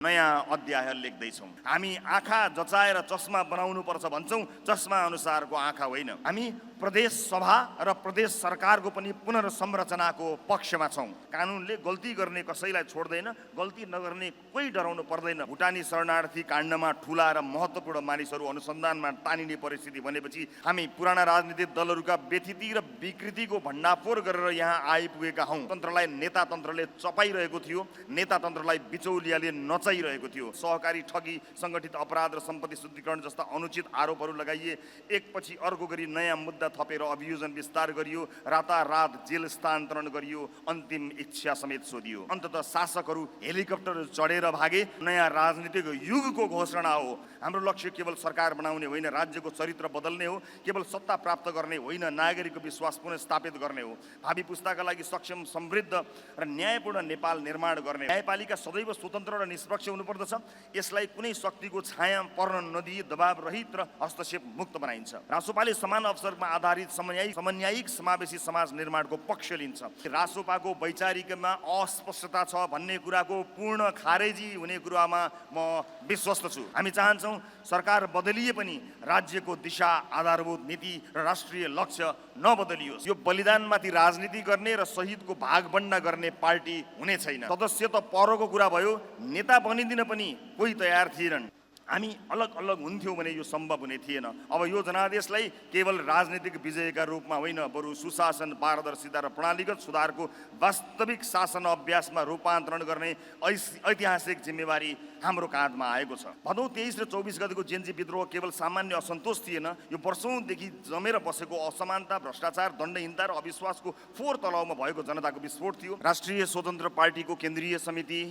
नयाँ अध्याय लेख्दैछौँ। हामी आँखा जचाएर चस्मा बनाउनु पर्छ भन्छौँ, चस्मा अनुसारको आँखा होइन। हामी प्रदेश सभा र प्रदेश सरकारको पनि पुनर्संरचनाको पक्षमा छौँ। कानुनले गल्ती गर्ने कसैलाई छोड्दैन, गल्ती नगर्ने कोही डराउनु पर्दैन। भुटानी शरणार्थी काण्डमा ठुला र महत्त्वपूर्ण मानिसहरू अनुसन्धानमा तानिने परिस्थिति भनेपछि हामी पुराना राजनीतिक दलहरूका व्यथिति र विकृतिको भण्डाफोर गरेर यहाँ आइपुगेका हौँ। तन्त्रलाई नेतातन्त्रले चपाइरहेको थियो, नेतातन्त्रलाई बिचौलियाले नचाइरहेको थियो। सहकारी ठगी, सङ्गठित अपराध र सम्पत्ति शुद्धिकरण जस्ता अनुचित आरोपहरू लगाइए। एकपछि अर्को गरी नयाँ मुद्दा थपेर अभियोजन विस्तार गरियो, रातारात जेल स्थानान्तरण गरियो, अन्तिम इच्छा समेत सोधियो। अन्ततः शासकहरू हेलिकप्टर चढेर भागे। नयाँ राजनीतिक युगको घोषणा हो। हाम्रो लक्ष्य केवल सरकार बनाउने होइन, राज्यको चरित्र बदल्ने हो। केवल सत्ता प्राप्त गर्ने होइन, नागरिकको विश्वास पुनर्स्थापित गर्ने हो। भावी पुस्ताका लागि सक्षम, समृद्ध र न्यायपूर्ण नेपाल निर्माण गर्ने। न्यायपालिका सदैव स्वतन्त्र र निष्पक्ष हुनुपर्दछ। यसलाई कुनै शक्तिको छाया पर्न नदिई दबाव रहित र हस्तक्षेप मुक्त बनाइन्छ। रासोपाले समान अवसरमा आधारित समन्यायिक समावेशी समाज निर्माणको पक्ष लिन्छ। रासोपाको वैचारिकमा अस्पष्टता छ भन्ने कुराको पूर्ण खारेजी हुने कुरामा म विश्वस्त छु। हामी चाहन्छौँ सरकार बदलिए पनि राज्यको दिशा, आधारभूत नीति र राष्ट्रिय लक्ष्य नबदलियोस्। यो बलिदानमाथि राजनीति गर्ने र शहीदको भागबण्डा गर्ने पार्टी हुने छैन। सदस्य त परको कुरा भयो, नेता बनिदिन पनि कोही तयार थिएनन्। हामी अलग अलग हुन्थ्यौँ भने यो सम्भव हुने थिएन। अब यो जनादेशलाई केवल राजनीतिक विजयका रूपमा होइन, बरु सुशासन, पारदर्शिता र प्रणालीगत सुधारको वास्तविक शासन अभ्यासमा रूपान्तरण गर्ने ऐतिहासिक जिम्मेवारी हाम्रो काँधमा आएको छ। भदौ 23 र 24 गतिको जेन्जी विद्रोह केवल सामान्य असन्तोष थिएन, यो वर्षौँदेखि जमेर बसेको असमानता, भ्रष्टाचार, दण्डहीनता र अविश्वासको फोहोर तलाउमा भएको जनताको विस्फोट थियो। राष्ट्रिय स्वतन्त्र पार्टीको केन्द्रीय समिति,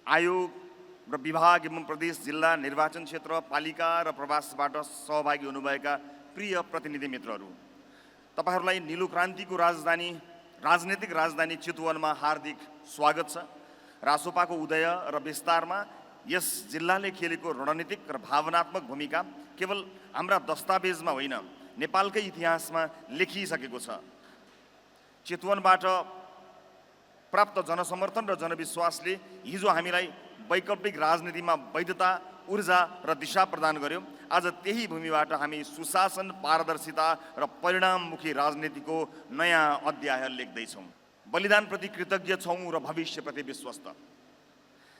आयोग र विभाग एवं प्रदेश, जिल्ला, निर्वाचन क्षेत्र, पालिका र प्रवासबाट सहभागी हुनुभएका प्रिय प्रतिनिधि मित्रहरू, तपाईँहरूलाई नीलो क्रान्तिको राजनीतिक राजधानी चितवनमा हार्दिक स्वागत छ। रासोपाको उदय र विस्तारमा यस जिल्लाले खेलेको रणनीतिक र भावनात्मक भूमिका केवल हाम्रा दस्तावेजमा होइन, नेपालकै इतिहासमा लेखिसकेको छ। चितवनबाट प्राप्त जनसमर्थन र जनविश्वासले हिजो हामीलाई वैकल्पिक राजनीतिमा वैधता, ऊर्जा र दिशा प्रदान गर्यो। आज त्यही भूमिबाट हामी सुशासन, पारदर्शिता र परिणाममुखी राजनीतिको नयाँ अध्याय लेख्दैछौँ। बलिदानप्रति कृतज्ञ छौँ र भविष्यप्रति विश्वस्त।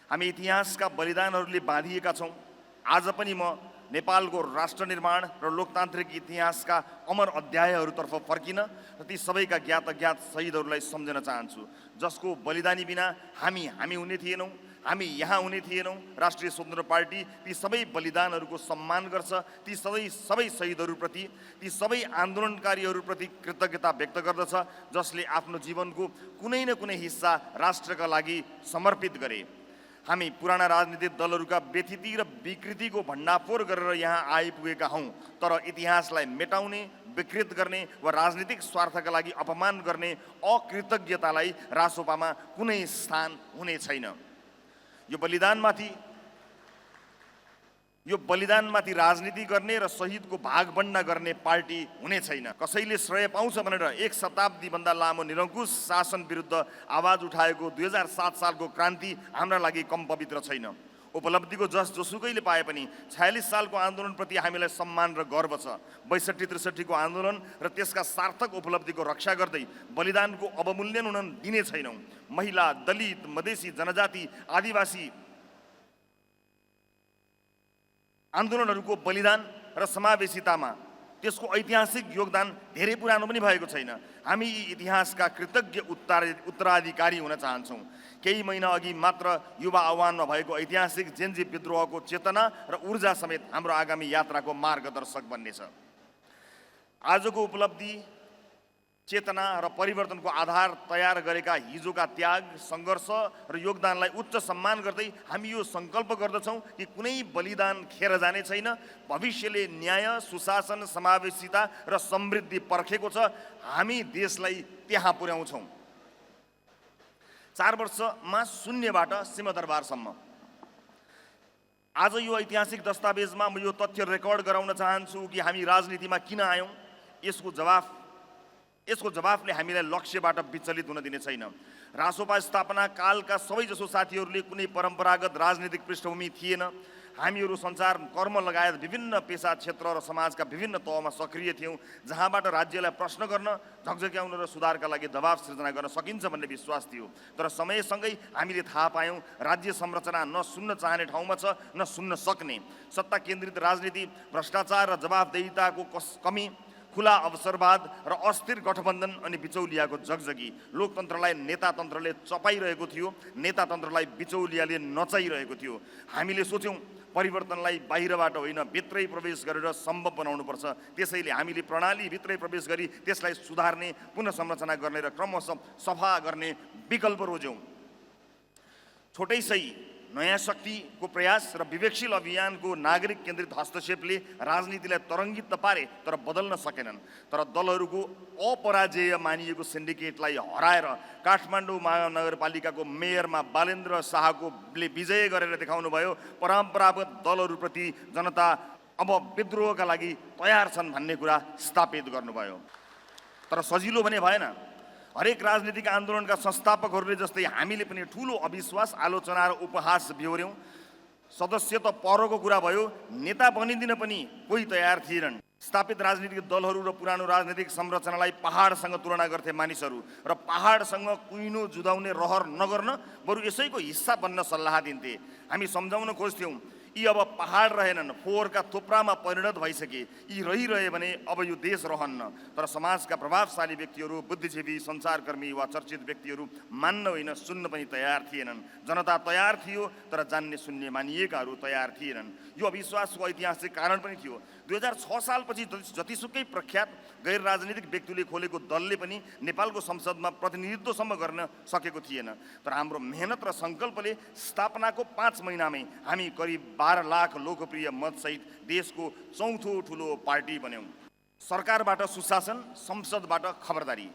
हामी इतिहासका बलिदानहरूले बाँधिएका छौँ। आज पनि म नेपालको राष्ट्र निर्माण र लोकतान्त्रिक इतिहासका अमर अध्यायहरूतर्फ फर्किन र ती सबैका ज्ञात अज्ञात शहीदहरूलाई सम्झन चाहन्छु, जसको बलिदानी बिना हामी हुने थिएनौँ, हामी यहाँ हुने थिएनौँ। राष्ट्रिय स्वतन्त्र पार्टी ती सबै बलिदानहरूको सम्मान गर्छ। ती सबै शहीदहरूप्रति, ती सबै आन्दोलनकारीहरूप्रति कृतज्ञता व्यक्त गर्दछ, जसले आफ्नो जीवनको कुनै न कुनै हिस्सा राष्ट्रका लागि समर्पित गरे। हामी पुराना राजनीतिक दलहरूका व्यथिति र विकृतिको भण्डाफोर गरेर यहाँ आइपुगेका हौँ। तर इतिहासलाई मेटाउने, विकृत गर्ने वा राजनीतिक स्वार्थका लागि अपमान गर्ने अकृतज्ञतालाई रासोपामा कुनै स्थान हुने छैन। यो बलिदानमाथि राजनीति गर्ने र शहीदको भागबण्डा गर्ने पार्टी हुने छैन। कसैले श्रेय पाउँछ भनेर 1 शताब्दीभन्दा लामो निरङ्कुश शासन विरुद्ध आवाज उठाएको 2007 सालको क्रान्ति हाम्रा लागि कम पवित्र छैन। उपलब्धिको जसुकैले पाए पनि 46 सालको आन्दोलनप्रति हामीलाई सम्मान र गर्व छ। 62-63 को आन्दोलन र त्यसका सार्थक उपलब्धिको रक्षा गर्दै बलिदानको अवमूल्यन हुन दिने छैनौँ। महिला, दलित, मधेसी, जनजाति, आदिवासी आन्दोलनहरूको बलिदान र समावेशितामा त्यसको ऐतिहासिक योगदान धेरै पुरानो पनि भएको छैन। हामी इतिहासका कृतज्ञ उत्तराधिकारी हुन चाहन्छौँ। केही महिना अघि मात्र युवा आह्वानमा भएको ऐतिहासिक जेन्जी विद्रोहको चेतना र ऊर्जा समेत हाम्रो आगामी यात्राको मार्गदर्शक बन्नेछ। आजको उपलब्धि, चेतना र परिवर्तनको आधार तयार गरेका हिजोका त्याग, सङ्घर्ष र योगदानलाई उच्च सम्मान गर्दै हामी यो सङ्कल्प गर्दछौँ कि कुनै बलिदान खेर जाने छैन। भविष्यले न्याय, सुशासन, समावेशिता र समृद्धि पर्खेको छ। हामी देशलाई त्यहाँ पुर्याउँछौँ। 4 वर्षमा शून्यबाट सिंहदरबारसम्म। आज यो ऐतिहासिक दस्तावेजमा म यो तथ्य रेकर्ड गराउन चाहन्छु कि हामी राजनीतिमा किन आयौँ। यसको जवाफले हामीलाई लक्ष्यबाट विचलित हुन दिने छैन। रासोपा स्थापना कालका सबैजसो साथीहरूले कुनै परम्परागत राजनीतिक पृष्ठभूमि थिएन। हामीहरू सञ्चार कर्म लगायत विभिन्न पेसा क्षेत्र र समाजका विभिन्न तहमा सक्रिय थियौँ, जहाँबाट राज्यलाई प्रश्न गर्न, झकझक्याउन र सुधारका लागि दबाव सिर्जना गर्न सकिन्छ भन्ने विश्वास थियो। तर समयसँगै हामीले थाहा पायौँ राज्य संरचना न सुन्न चाहने ठाउँमा छ न सुन्न सक्ने। सत्ता केन्द्रित राजनीति, भ्रष्टाचार र जवाफदेहिताको कमी, खुला अवसरवाद र अस्थिर गठबन्धन अनि बिचौलियाको जगजगी लोकतन्त्रलाई नेतातन्त्रले चपाइरहेको थियो, नेतातन्त्रलाई बिचौलियाले नचाइरहेको थियो। हामीले सोच्यौँ परिवर्तनलाई बाहिरबाट होइन भित्रै प्रवेश गरेर सम्भव बनाउनुपर्छ। त्यसैले हामीले प्रणालीभित्रै प्रवेश गरी त्यसलाई सुधार्ने, पुनः संरचना गर्ने र क्रमशः सफा गर्ने विकल्प रोज्यौँ। छोटै सही नयाँ शक्तिको प्रयास र विवेकशील अभियानको नागरिक केन्द्रित हस्तक्षेपले राजनीतिलाई तरङ्गित त पारे तर बदल्न सकेनन्। तर दलहरूको अपराजेय मानिएको सिन्डिकेटलाई हराएर काठमाडौँ महानगरपालिकाको मेयरमा बालेन्द्र शाहले विजय गरेर देखाउनु भयो परम्परागत दलहरूप्रति जनता अब विद्रोहका लागि तयार छन् भन्ने कुरा स्थापित गर्नुभयो। तर सजिलो भने भएन। हरेक राजनीतिक आन्दोलनका संस्थापकहरूले जस्तै हामीले पनि ठुलो अविश्वास, आलोचना र उपहास बेहोर्यौँ। सदस्य त परको कुरा भयो, नेता बनिदिन पनि कोही तयार थिएनन्। स्थापित राजनीतिक दलहरू र पुरानो राजनीतिक संरचनालाई पहाडसँग तुलना गर्थे मानिसहरू र पहाडसँग कुइनो जुधाउने रहर नगर्न बरु यसैको हिस्सा बन्न सल्लाह दिन्थे। हामी सम्झाउन खोज्थ्यौँ यी अब पहाड रहेनन्, फोहोरका थुप्रामा परिणत भइसके। यी रहिरहे भने अब यो देश रहन्न। तर समाजका प्रभावशाली व्यक्तिहरू, बुद्धिजीवी, सञ्चारकर्मी वा चर्चित व्यक्तिहरू मान्न होइन सुन्न पनि तयार थिएनन्। जनता तयार थियो तर जान्ने सुन्ने मानिएकाहरू तयार थिएनन्। यो अविश्वासको ऐतिहासिक कारण पनि थियो। 2006 सालपछि जतिसुकै प्रख्यात गैर राजनीतिक व्यक्तिले खोलेको दलले पनि नेपालको संसदमा प्रतिनिधित्वसम्म गर्न सकेको थिएन। तर हाम्रो मेहनत र सङ्कल्पले स्थापनाको 5 महिनामै हामी करिब 12 लाख लोकप्रिय मतसहित देशको चौथो ठुलो पार्टी बन्यौँ। सरकारबाट सुशासन, संसदबाट खबरदारी।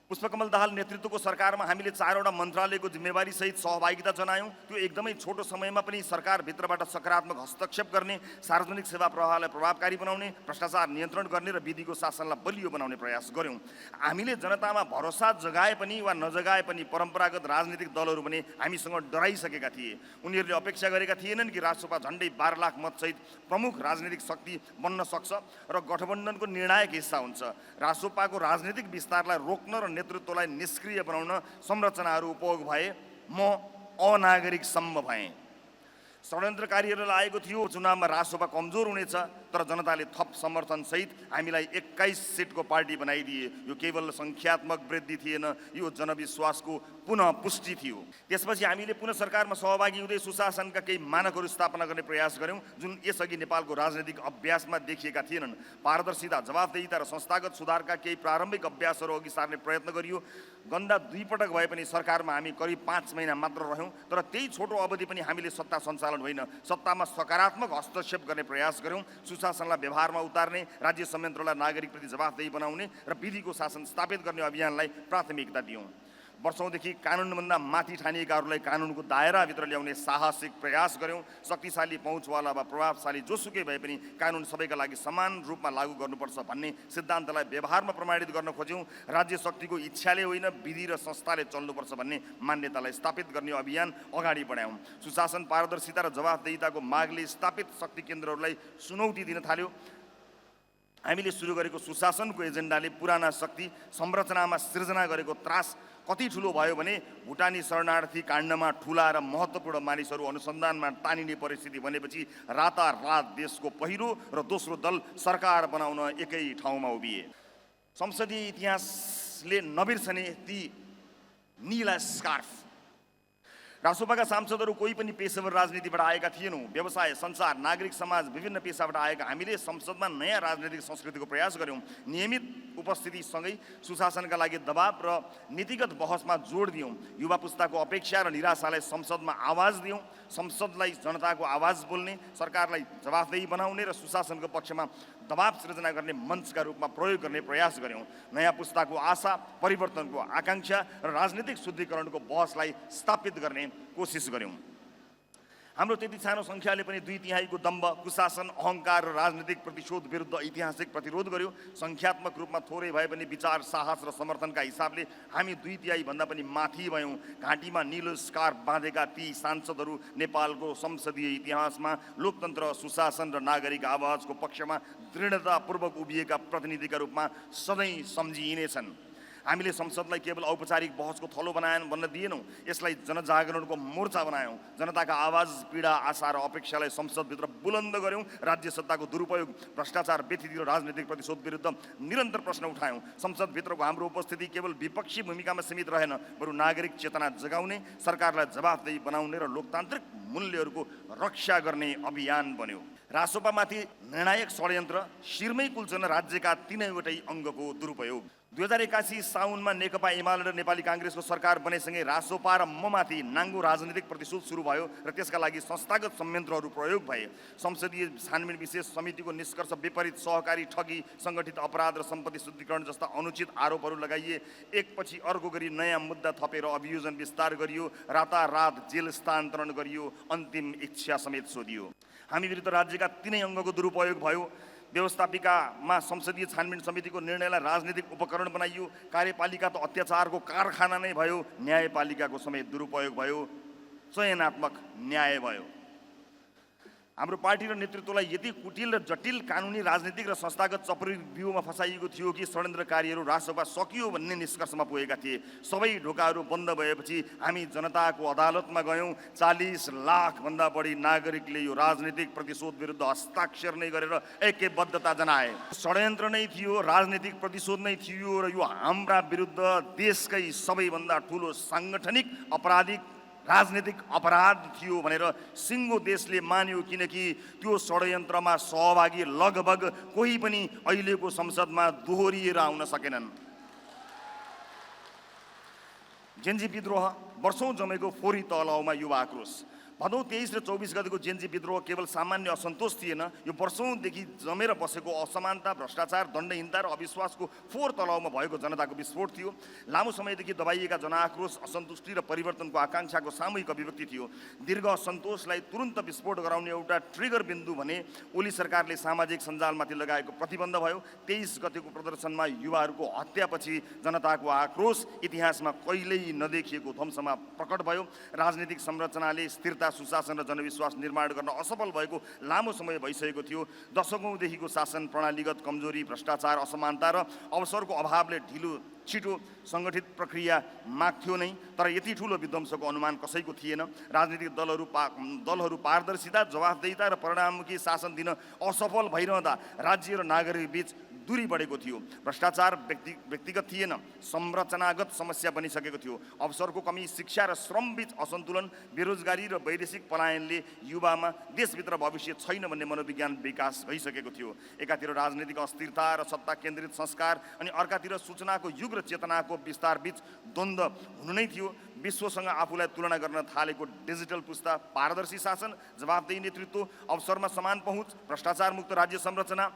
पुष्पकमल दाहाल नेतृत्वको सरकारमा हामीले 4वटा मन्त्रालयको जिम्मेवारी सहित सहभागिता जनायौँ। त्यो एकदमै छोटो समयमा पनि सरकारभित्रबाट सकारात्मक हस्तक्षेप गर्ने, सार्वजनिक सेवा प्रवाहलाई प्रभावकारी बनाउने, भ्रष्टाचार नियन्त्रण गर्ने र विधिको शासनलाई बलियो बनाउने प्रयास गऱ्यौँ। हामीले जनतामा भरोसा जगाए पनि वा नजगाए पनि परम्परागत राजनीतिक दलहरू पनि हामीसँग डराइसकेका थिए। उनीहरूले अपेक्षा गरेका थिएनन् कि रासोपा झन्डै 12 लाख मतसहित प्रमुख राजनीतिक शक्ति बन्न सक्छ र गठबन्धनको निर्णायक हिस्सा हुन्छ। रासोपाको राजनीतिक विस्तारलाई रोक्न र नेतृत्वलाई निष्क्रिय बनाउन संरचनाहरू उपयोग भए। म अनागरिकसम्म भएँ। षड्यन्त्रकारीहरूलाई लागेको थियो चुनावमा रासोपा कमजोर हुनेछ, तर जनताले थप समर्थनसहित हामीलाई 21 सिटको पार्टी बनाइदिए। यो केवल सङ्ख्यात्मक वृद्धि थिएन, यो जनविश्वासको पुनः पुष्टि थियो। त्यसपछि हामीले पुनः सरकारमा सहभागी हुँदै सुशासनका केही मानकहरू स्थापना गर्ने प्रयास गऱ्यौँ जुन यसअघि नेपालको राजनीतिक अभ्यासमा देखिएका थिएनन्। पारदर्शिता, जवाफदेहिता र संस्थागत सुधारका केही प्रारम्भिक अभ्यासहरू अघि सार्ने प्रयत्न गरियो। गन्दा 2 पटक भए पनि सरकारमा हामी करिब 5 महिना मात्र रह्यौँ। तर त्यही छोटो अवधि पनि हामीले सत्ता सञ्चालन होइन, सत्तामा सकारात्मक हस्तक्षेप गर्ने प्रयास गऱ्यौँ। सुशासनलाई व्यवहारमा उतार्ने, राज्य संयन्त्रलाई नागरिकप्रति जवाफदेही बनाउने र विधिको शासन स्थापित गर्ने अभियानलाई प्राथमिकता दियौँ। वर्षौँदेखि कानुनभन्दा माथि ठानिएकाहरूलाई कानुनको दायराभित्र ल्याउने साहसिक प्रयास गऱ्यौँ। शक्तिशाली, पहुँचवाला वा प्रभावशाली जोसुकै भए पनि कानुन सबैका लागि समान रूपमा लागू गर्नुपर्छ भन्ने सिद्धान्तलाई व्यवहारमा प्रमाणित गर्न खोज्यौँ। राज्य शक्तिको इच्छाले होइन विधि र संस्थाले चल्नुपर्छ भन्ने मान्यतालाई स्थापित गर्ने अभियान अगाडि बढायौँ। सुशासन, पारदर्शिता र जवाफदेहिताको मागले स्थापित शक्ति केन्द्रहरूलाई चुनौती दिन थाल्यो। हामीले सुरु गरेको सुशासनको एजेन्डाले पुराना शक्ति संरचनामा सिर्जना गरेको त्रास कति ठुलो भयो भने भुटानी शरणार्थी काण्डमा ठुला र महत्त्वपूर्ण मानिसहरू अनुसन्धानमा तानिने परिस्थिति बनेपछि रातारात देशको पहिलो र दोस्रो दल सरकार बनाउन एकै ठाउँमा उभिए। संसदीय इतिहासले नबिर्सने ती नीला स्कार्फ। रासोपाका सांसदहरू कोही पनि पेशेवर राजनीतिबाट आएका थिएनौँ। व्यवसाय, सञ्चार, नागरिक समाज विभिन्न पेसाबाट आएका हामीले संसदमा नयाँ राजनीतिक संस्कृतिको प्रयास गऱ्यौँ। नियमित उपस्थितिसँगै सुशासनका लागि दबाव र नीतिगत बहसमा जोड दियौँ। युवा पुस्ताको अपेक्षा र निराशालाई संसदमा आवाज दियौँ। संसदलाई जनताको आवाज बोल्ने, सरकारलाई जवाफदेही बनाउने र सुशासनको पक्षमा दबाव सृजना गर्ने मञ्चका रूपमा प्रयोग गर्ने प्रयास गऱ्यौँ। नयाँ पुस्ताको आशा, परिवर्तनको आकाङ्क्षा र राजनीतिक शुद्धिकरणको बहसलाई स्थापित गर्ने कोसिस गऱ्यौँ। हाम्रो त्यति सानो सङ्ख्याले पनि 2/3 दम्भ, कुशासन, अहङ्कार र राजनीतिक प्रतिशोध विरुद्ध ऐतिहासिक प्रतिरोध गर्यो। सङ्ख्यात्मक रूपमा थोरै भए पनि विचार, साहस र समर्थनका हिसाबले हामी 2/3 भन्दा पनि माथि भयौँ। घाँटीमा नीलो स्कार्फ बाँधेका ती सांसदहरू नेपालको संसदीय इतिहासमा लोकतन्त्र, सुशासन र नागरिक आवाजको पक्षमा दृढतापूर्वक उभिएका प्रतिनिधिका रूपमा सधैँ सम्झिइनेछन्। हामीले संसदलाई केवल औपचारिक बहसको थलो बन्न दिएनौँ, यसलाई जनजागरणको मोर्चा बनायौँ। जनताका आवाज, पीडा, आशा र अपेक्षालाई संसदभित्र बुलन्द गऱ्यौँ। राज्य सत्ताको दुरुपयोग, भ्रष्टाचार, व्यथिति र राजनीतिक प्रतिशोध विरुद्ध निरन्तर प्रश्न उठायौँ। संसदभित्रको हाम्रो उपस्थिति केवल विपक्षी भूमिकामा सीमित रहेन, बरु नागरिक चेतना जगाउने, सरकारलाई जवाफदेही बनाउने र लोकतान्त्रिक मूल्यहरूको रक्षा गर्ने अभियान बन्यो। रासोपामाथि निर्णायक षड्यन्त्र, शिरमै कुल्चन राज्यका 3वटै अङ्गको दुरुपयोग। 2081 साउनमा नेकपा एमाले र नेपाली काङ्ग्रेसको सरकार बनेसँगै रासोपा र ममाथि नाङ्गो राजनीतिक प्रतिशोध सुरु भयो र त्यसका लागि संस्थागत संयन्त्रहरू प्रयोग भए। संसदीय छानबिन विशेष समितिको निष्कर्ष विपरीत सहकारी ठगी, सङ्गठित अपराध र सम्पत्ति शुद्धिकरण जस्ता अनुचित आरोपहरू लगाइए। एकपछि अर्को गरी नयाँ मुद्दा थपेर अभियोजन विस्तार गरियो, रातारात जेल स्थानान्तरण गरियो, अन्तिम इच्छा समेत सोधियो। हामी विरुद्ध राज्यका 3 अङ्गको दुरुपयोग भयो। व्यवस्थापिकामा संसदीय छानबिन समितिको निर्णयलाई राजनीतिक उपकरण बनाइयो। कार्यपालिका त अत्याचारको कारखाना नै भयो। न्यायपालिकाको समेत दुरुपयोग भयो। चयनात्मक न्याय भयो। हाम्रो पार्टी र नेतृत्वलाई यति कुटिल र जटिल कानुनी, राजनीतिक र संस्थागत चक्रव्यूहमा फसाइएको थियो कि षड्यन्त्रकारीहरू रासोपा सकियो भन्ने निष्कर्षमा पुगेका थिए। सबै ढोकाहरू बन्द भएपछि हामी जनताको अदालतमा गयौँ। 40 लाख भन्दा बढी नागरिकले यो राजनीतिक प्रतिशोध विरुद्ध हस्ताक्षर नै गरेर ऐक्यबद्धता जनाए। षड्यन्त्र नै थियो, राजनीतिक प्रतिशोध नै थियो र यो हाम्रा विरुद्ध देशकै सबैभन्दा ठुलो साङ्गठनिक आपराधिक राजनीतिक अपराध थियो भनेर सिङ्गो देशले मान्यो, किनकि त्यो षड्यन्त्रमा सहभागी लगभग कोही पनि अहिलेको संसदमा दोहोरिएर आउन सकेनन्। जेन्जी विद्रोह, वर्षौँ जमेको फोहोरी तलाउमा युवा आक्रोश। भदौ 23 र 24 गतिको जेन्जी विद्रोह केवल सामान्य असन्तोष थिएन, यो वर्षौँदेखि जमेर बसेको असमानता, भ्रष्टाचार, दण्डहीनता र अविश्वासको फोहोर तलाउमा भएको जनताको विस्फोट थियो। लामो समयदेखि दबाइएका जनआक्रोश, असन्तुष्टि र परिवर्तनको आकाङ्क्षाको सामूहिक अभिव्यक्ति थियो। दीर्घ असन्तोषलाई तुरन्त विस्फोट गराउने एउटा ट्रिगर बिन्दु भने ओली सरकारले सामाजिक सञ्जालमाथि लगाएको प्रतिबन्ध भयो। 23 गतिको प्रदर्शनमा युवाहरूको हत्यापछि जनताको आक्रोश इतिहासमा कहिल्यै नदेखिएको ध्वंसमा प्रकट भयो। राजनीतिक संरचनाले स्थिरता, सुशासन र जनविश्वास निर्माण गर्न असफल भएको लामो समय भइसकेको थियो। दशकौँदेखिको शासन प्रणालीगत कमजोरी, भ्रष्टाचार, असमानता र अवसरको अभावले ढिलो छिटो सङ्गठित प्रक्रिया माग्थ्यो नै, तर यति ठुलो विध्वंसको अनुमान कसैको थिएन। राजनीतिक दलहरू पारदर्शिता, जवाफदेहिता र परिणाममुखी शासन दिन असफल भइरहँदा राज्य र नागरिक बीच दूरी बढेको थियो। भ्रष्टाचार व्यक्तिगत थिएन, संरचनागत समस्या बनिसकेको थियो। अवसरको कमी, शिक्षा र श्रमबीच असन्तुलन, बेरोजगारी र वैदेशिक पलायनले युवामा देशभित्र भविष्य छैन भन्ने मनोविज्ञान विकास भइसकेको थियो। एकातिर राजनीतिक अस्थिरता र सत्ता केन्द्रित संस्कार अनि अर्कातिर सूचनाको युग र चेतनाको विस्तार बीच द्वन्द्व हुनु नै थियो। विश्वसँग आफूलाई तुलना गर्न थालेको डिजिटल पुस्ता, पारदर्शी शासन, जवाफदेही नेतृत्व, अवसरमा समान पहुँच, भ्रष्टाचारमुक्त राज्य संरचना,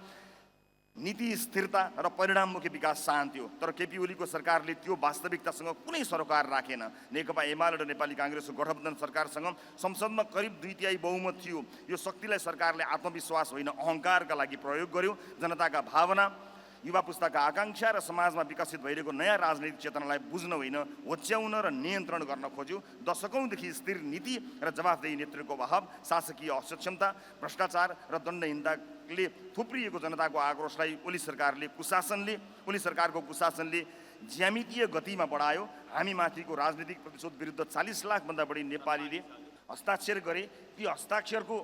नीति स्थिरता र परिणाममुखी विकास चाहन्थ्यो। तर केपी ओलीको सरकारले त्यो वास्तविकतासँग कुनै सरोकार राखेन। नेकपा एमाले र नेपाली काङ्ग्रेसको गठबन्धन सरकारसँग संसदमा करिब 2/3 बहुमत थियो। यो शक्तिलाई सरकारले आत्मविश्वास होइन, अहङ्कारका लागि प्रयोग गर्यो। जनताका भावना, युवा पुस्ताका आकाङ्क्षा र समाजमा विकसित भइरहेको नयाँ राजनीतिक चेतनालाई बुझ्न होइन, होच्याउन र नियन्त्रण गर्न खोज्यो। दशकौँदेखि स्थिर नीति र जवाफदेही नेतृत्वको अभाव, शासकीय असक्षमता, भ्रष्टाचार र दण्डहीनताले थुप्रिएको जनताको आक्रोशलाई ओली सरकारको कुशासनले ज्यामितीय गतिमा बढायो। हामी माथिको राजनीतिक प्रतिशोध विरुद्ध 40 लाख भन्दा बढी नेपालीले हस्ताक्षर गरे। ती हस्ताक्षरको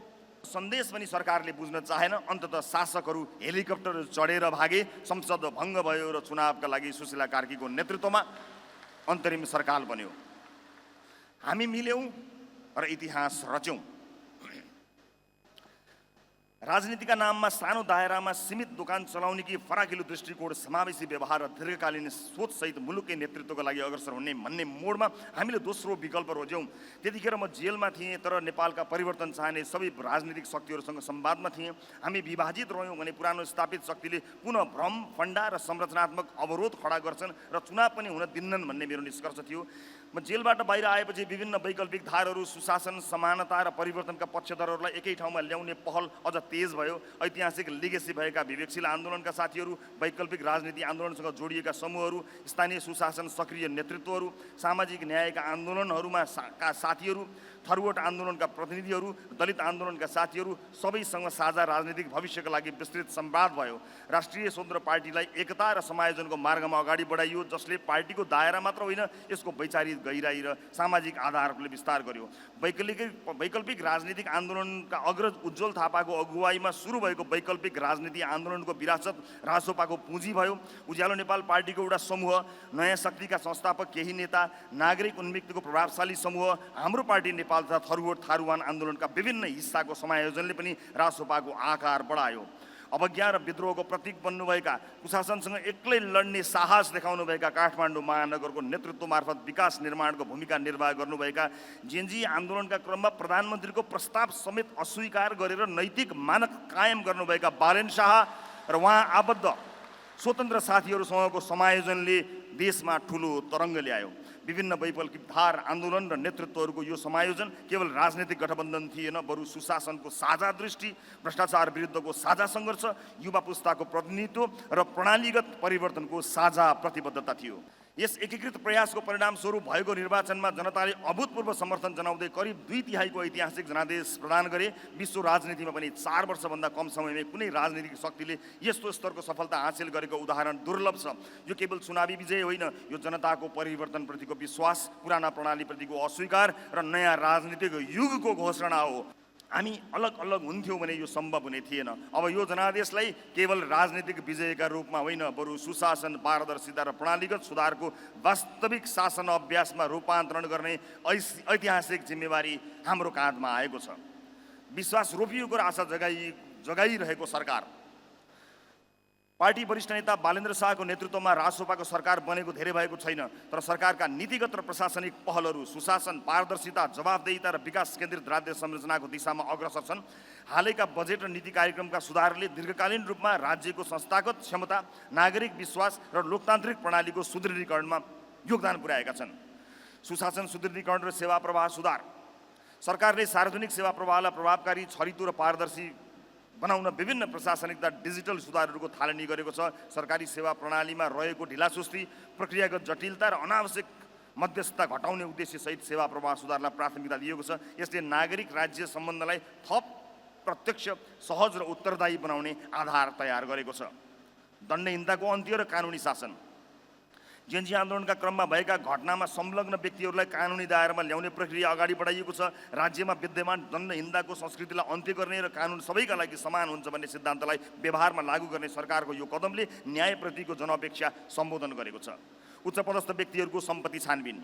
सन्देश पनि सरकारले बुझ्न चाहेन। अन्ततः शासकहरू हेलिकप्टर चढेर भागे। संसद भङ्ग भयो र चुनावका लागि सुशीला कार्कीको नेतृत्वमा अन्तरिम सरकार बन्यो। हामी मिल्यौँ र इतिहास रच्यौँ। राजनीतिका नाममा सानो दायरामा सीमित दोकान चलाउने कि फराकिलो दृष्टिकोण, समावेशी व्यवहार र दीर्घकालीन सोचसहित मुलुककै नेतृत्वको लागि अग्रसर हुने भन्ने मोडमा हामीले दोस्रो विकल्प रोज्यौँ। त्यतिखेर म जेलमा थिएँ, तर नेपालका परिवर्तन चाहने सबै राजनीतिक शक्तिहरूसँग संवादमा थिएँ। हामी विभाजित रह्यौँ भने पुरानो स्थापित शक्तिले पुनः भ्रम, फन्डा र संरचनात्मक अवरोध खडा गर्छन् र चुनाव पनि हुन दिन्नन् भन्ने मेरो निष्कर्ष थियो। म जेलबाट बाहिर आएपछि विभिन्न वैकल्पिक धारहरू, सुशासन, समानता र परिवर्तनका पक्षधरहरूलाई एकै ठाउँमा ल्याउने पहल अझ तेज भयो। ऐतिहासिक लिगेसी भएका विवेकशील आन्दोलनका साथीहरू, वैकल्पिक राजनीति आन्दोलनसँग जोडिएका समूहहरू, स्थानीय सुशासन सक्रिय नेतृत्वहरू, सामाजिक न्यायका आन्दोलनहरूमा का साथीहरू, थरुवट आन्दोलनका प्रतिनिधिहरू, दलित आन्दोलनका साथीहरू सबैसँग साझा राजनीतिक भविष्यका लागि विस्तृत संवाद भयो। राष्ट्रिय स्वतन्त्र पार्टीलाई एकता र समायोजनको मार्गमा अगाडि बढाइयो, जसले पार्टीको दायरा मात्र होइन यसको वैचारिक गहिराई र सामाजिक आधारहरूले विस्तार गर्यो। वैकल्पिक राजनीतिक आन्दोलनका अग्रज उज्जवल थापाको अगुवाईमा सुरु भएको वैकल्पिक राजनीति आन्दोलनको विरासत रासोपाको पुँजी भयो। उज्यालो नेपाल पार्टीको एउटा समूह, नयाँ शक्तिका संस्थापक केही नेता, नागरिक उन्मुक्तिको प्रभावशाली समूह, हाम्रो पार्टी नेपाल तथा थरुवट थारुवान आन्दोलनका विभिन्न हिस्साको समायोजनले पनि रासोपाको आकार बढायो। अवज्ञा र विद्रोहको प्रतीक बन्नुभएका, कुशासनसँग एक्लै लड्ने साहस देखाउनुभएका, काठमाडौँ महानगरको नेतृत्व मार्फत विकास निर्माणको भूमिका निर्वाह गर्नुभएका, जेएनजी आन्दोलनका क्रममा प्रधानमन्त्रीको प्रस्ताव समेत अस्वीकार गरेर नैतिक मानक कायम गर्नुभएका बालेन शाह र उहाँ आबद्ध स्वतन्त्र साथीहरूसँगको समायोजनले देशमा ठुलो तरङ्ग ल्यायो। विभिन्न वैकल्पिक धार, आन्दोलन र नेतृत्वहरूको यो समायोजन केवल राजनीतिक गठबन्धन थिएन, बरु सुशासनको साझा दृष्टि, भ्रष्टाचार विरुद्धको साझा सङ्घर्ष, युवा पुस्ताको प्रतिनिधित्व र प्रणालीगत परिवर्तनको साझा प्रतिबद्धता थियो। यस एकीकृत प्रयासको परिणामस्वरूप भएको निर्वाचनमा जनताले अभूतपूर्व समर्थन जनाउँदै करिब 2/3 ऐतिहासिक जनादेश प्रदान गरे। विश्व राजनीतिमा पनि 4 वर्षभन्दा कम समयमै कुनै राजनीतिक शक्तिले यस्तो स्तरको सफलता हासिल गरेको उदाहरण दुर्लभ छ। यो केवल चुनावी विजय होइन, यो जनताको परिवर्तनप्रतिको विश्वास, पुराना प्रणालीप्रतिको अस्वीकार र नयाँ राजनीतिक युगको घोषणा हो। हामी अलग अलग हुन्थ्यौँ भने यो सम्भव हुने थिएन। अब यो जनादेशलाई केवल राजनीतिक विजयका रूपमा होइन, बरु सुशासन, पारदर्शिता र प्रणालीगत सुधारको वास्तविक शासन अभ्यासमा रूपान्तरण गर्ने ऐतिहासिक जिम्मेवारी हाम्रो काँधमा आएको छ। विश्वास रोपिएको र आशा जगाइरहेको सरकार, पार्टी वरिष्ठ नेता बालेन्द्र शाहको नेतृत्वमा रासोपाको सरकार बनेको धेरै भएको छैन, तर सरकारका नीतिगत र प्रशासनिक पहलहरू सुशासन, पारदर्शिता, जवाफदेहिता र विकास केन्द्रित राज्य संरचनाको दिशामा अग्रसर छन्। हालैका बजेट र नीति कार्यक्रमका सुधारले दीर्घकालीन रूपमा राज्यको संस्थागत क्षमता, नागरिक विश्वास र लोकतान्त्रिक प्रणालीको सुदृढीकरणमा योगदान पुर्याएका छन्। सुशासन सुदृढीकरण र सेवा प्रवाह सुधार, सरकारले सार्वजनिक सेवा प्रवाहलाई प्रभावकारी, छरितो र पारदर्शी बनाउन विभिन्न प्रशासनिक र डिजिटल सुधारहरूको थालनी गरेको छ। सरकारी सेवा प्रणालीमा रहेको ढिलासुस्ती, प्रक्रियागत जटिलता र अनावश्यक मध्यस्थता घटाउने उद्देश्यसहित सेवा प्रवाह सुधारलाई प्राथमिकता दिएको छ। यसले नागरिक राज्य सम्बन्धलाई थप प्रत्यक्ष, सहज र उत्तरदायी बनाउने आधार तयार गरेको छ। दण्डहीनताको अन्त्य र कानुनी शासन, जेएनजी आन्दोलनका क्रममा भएका घटनामा संलग्न व्यक्तिहरूलाई कानुनी दायरामा ल्याउने प्रक्रिया अगाडि बढाइएको छ। राज्यमा विद्यमान दण्डहीनताको संस्कृतिलाई अन्त्य गर्ने र कानुन सबैका लागि समान हुन्छ भन्ने सिद्धान्तलाई व्यवहारमा लागू गर्ने सरकारको यो कदमले न्यायप्रतिको जनअपेक्षा सम्बोधन गरेको छ। उच्चपदस्थ व्यक्तिहरूको सम्पत्ति छानबिन,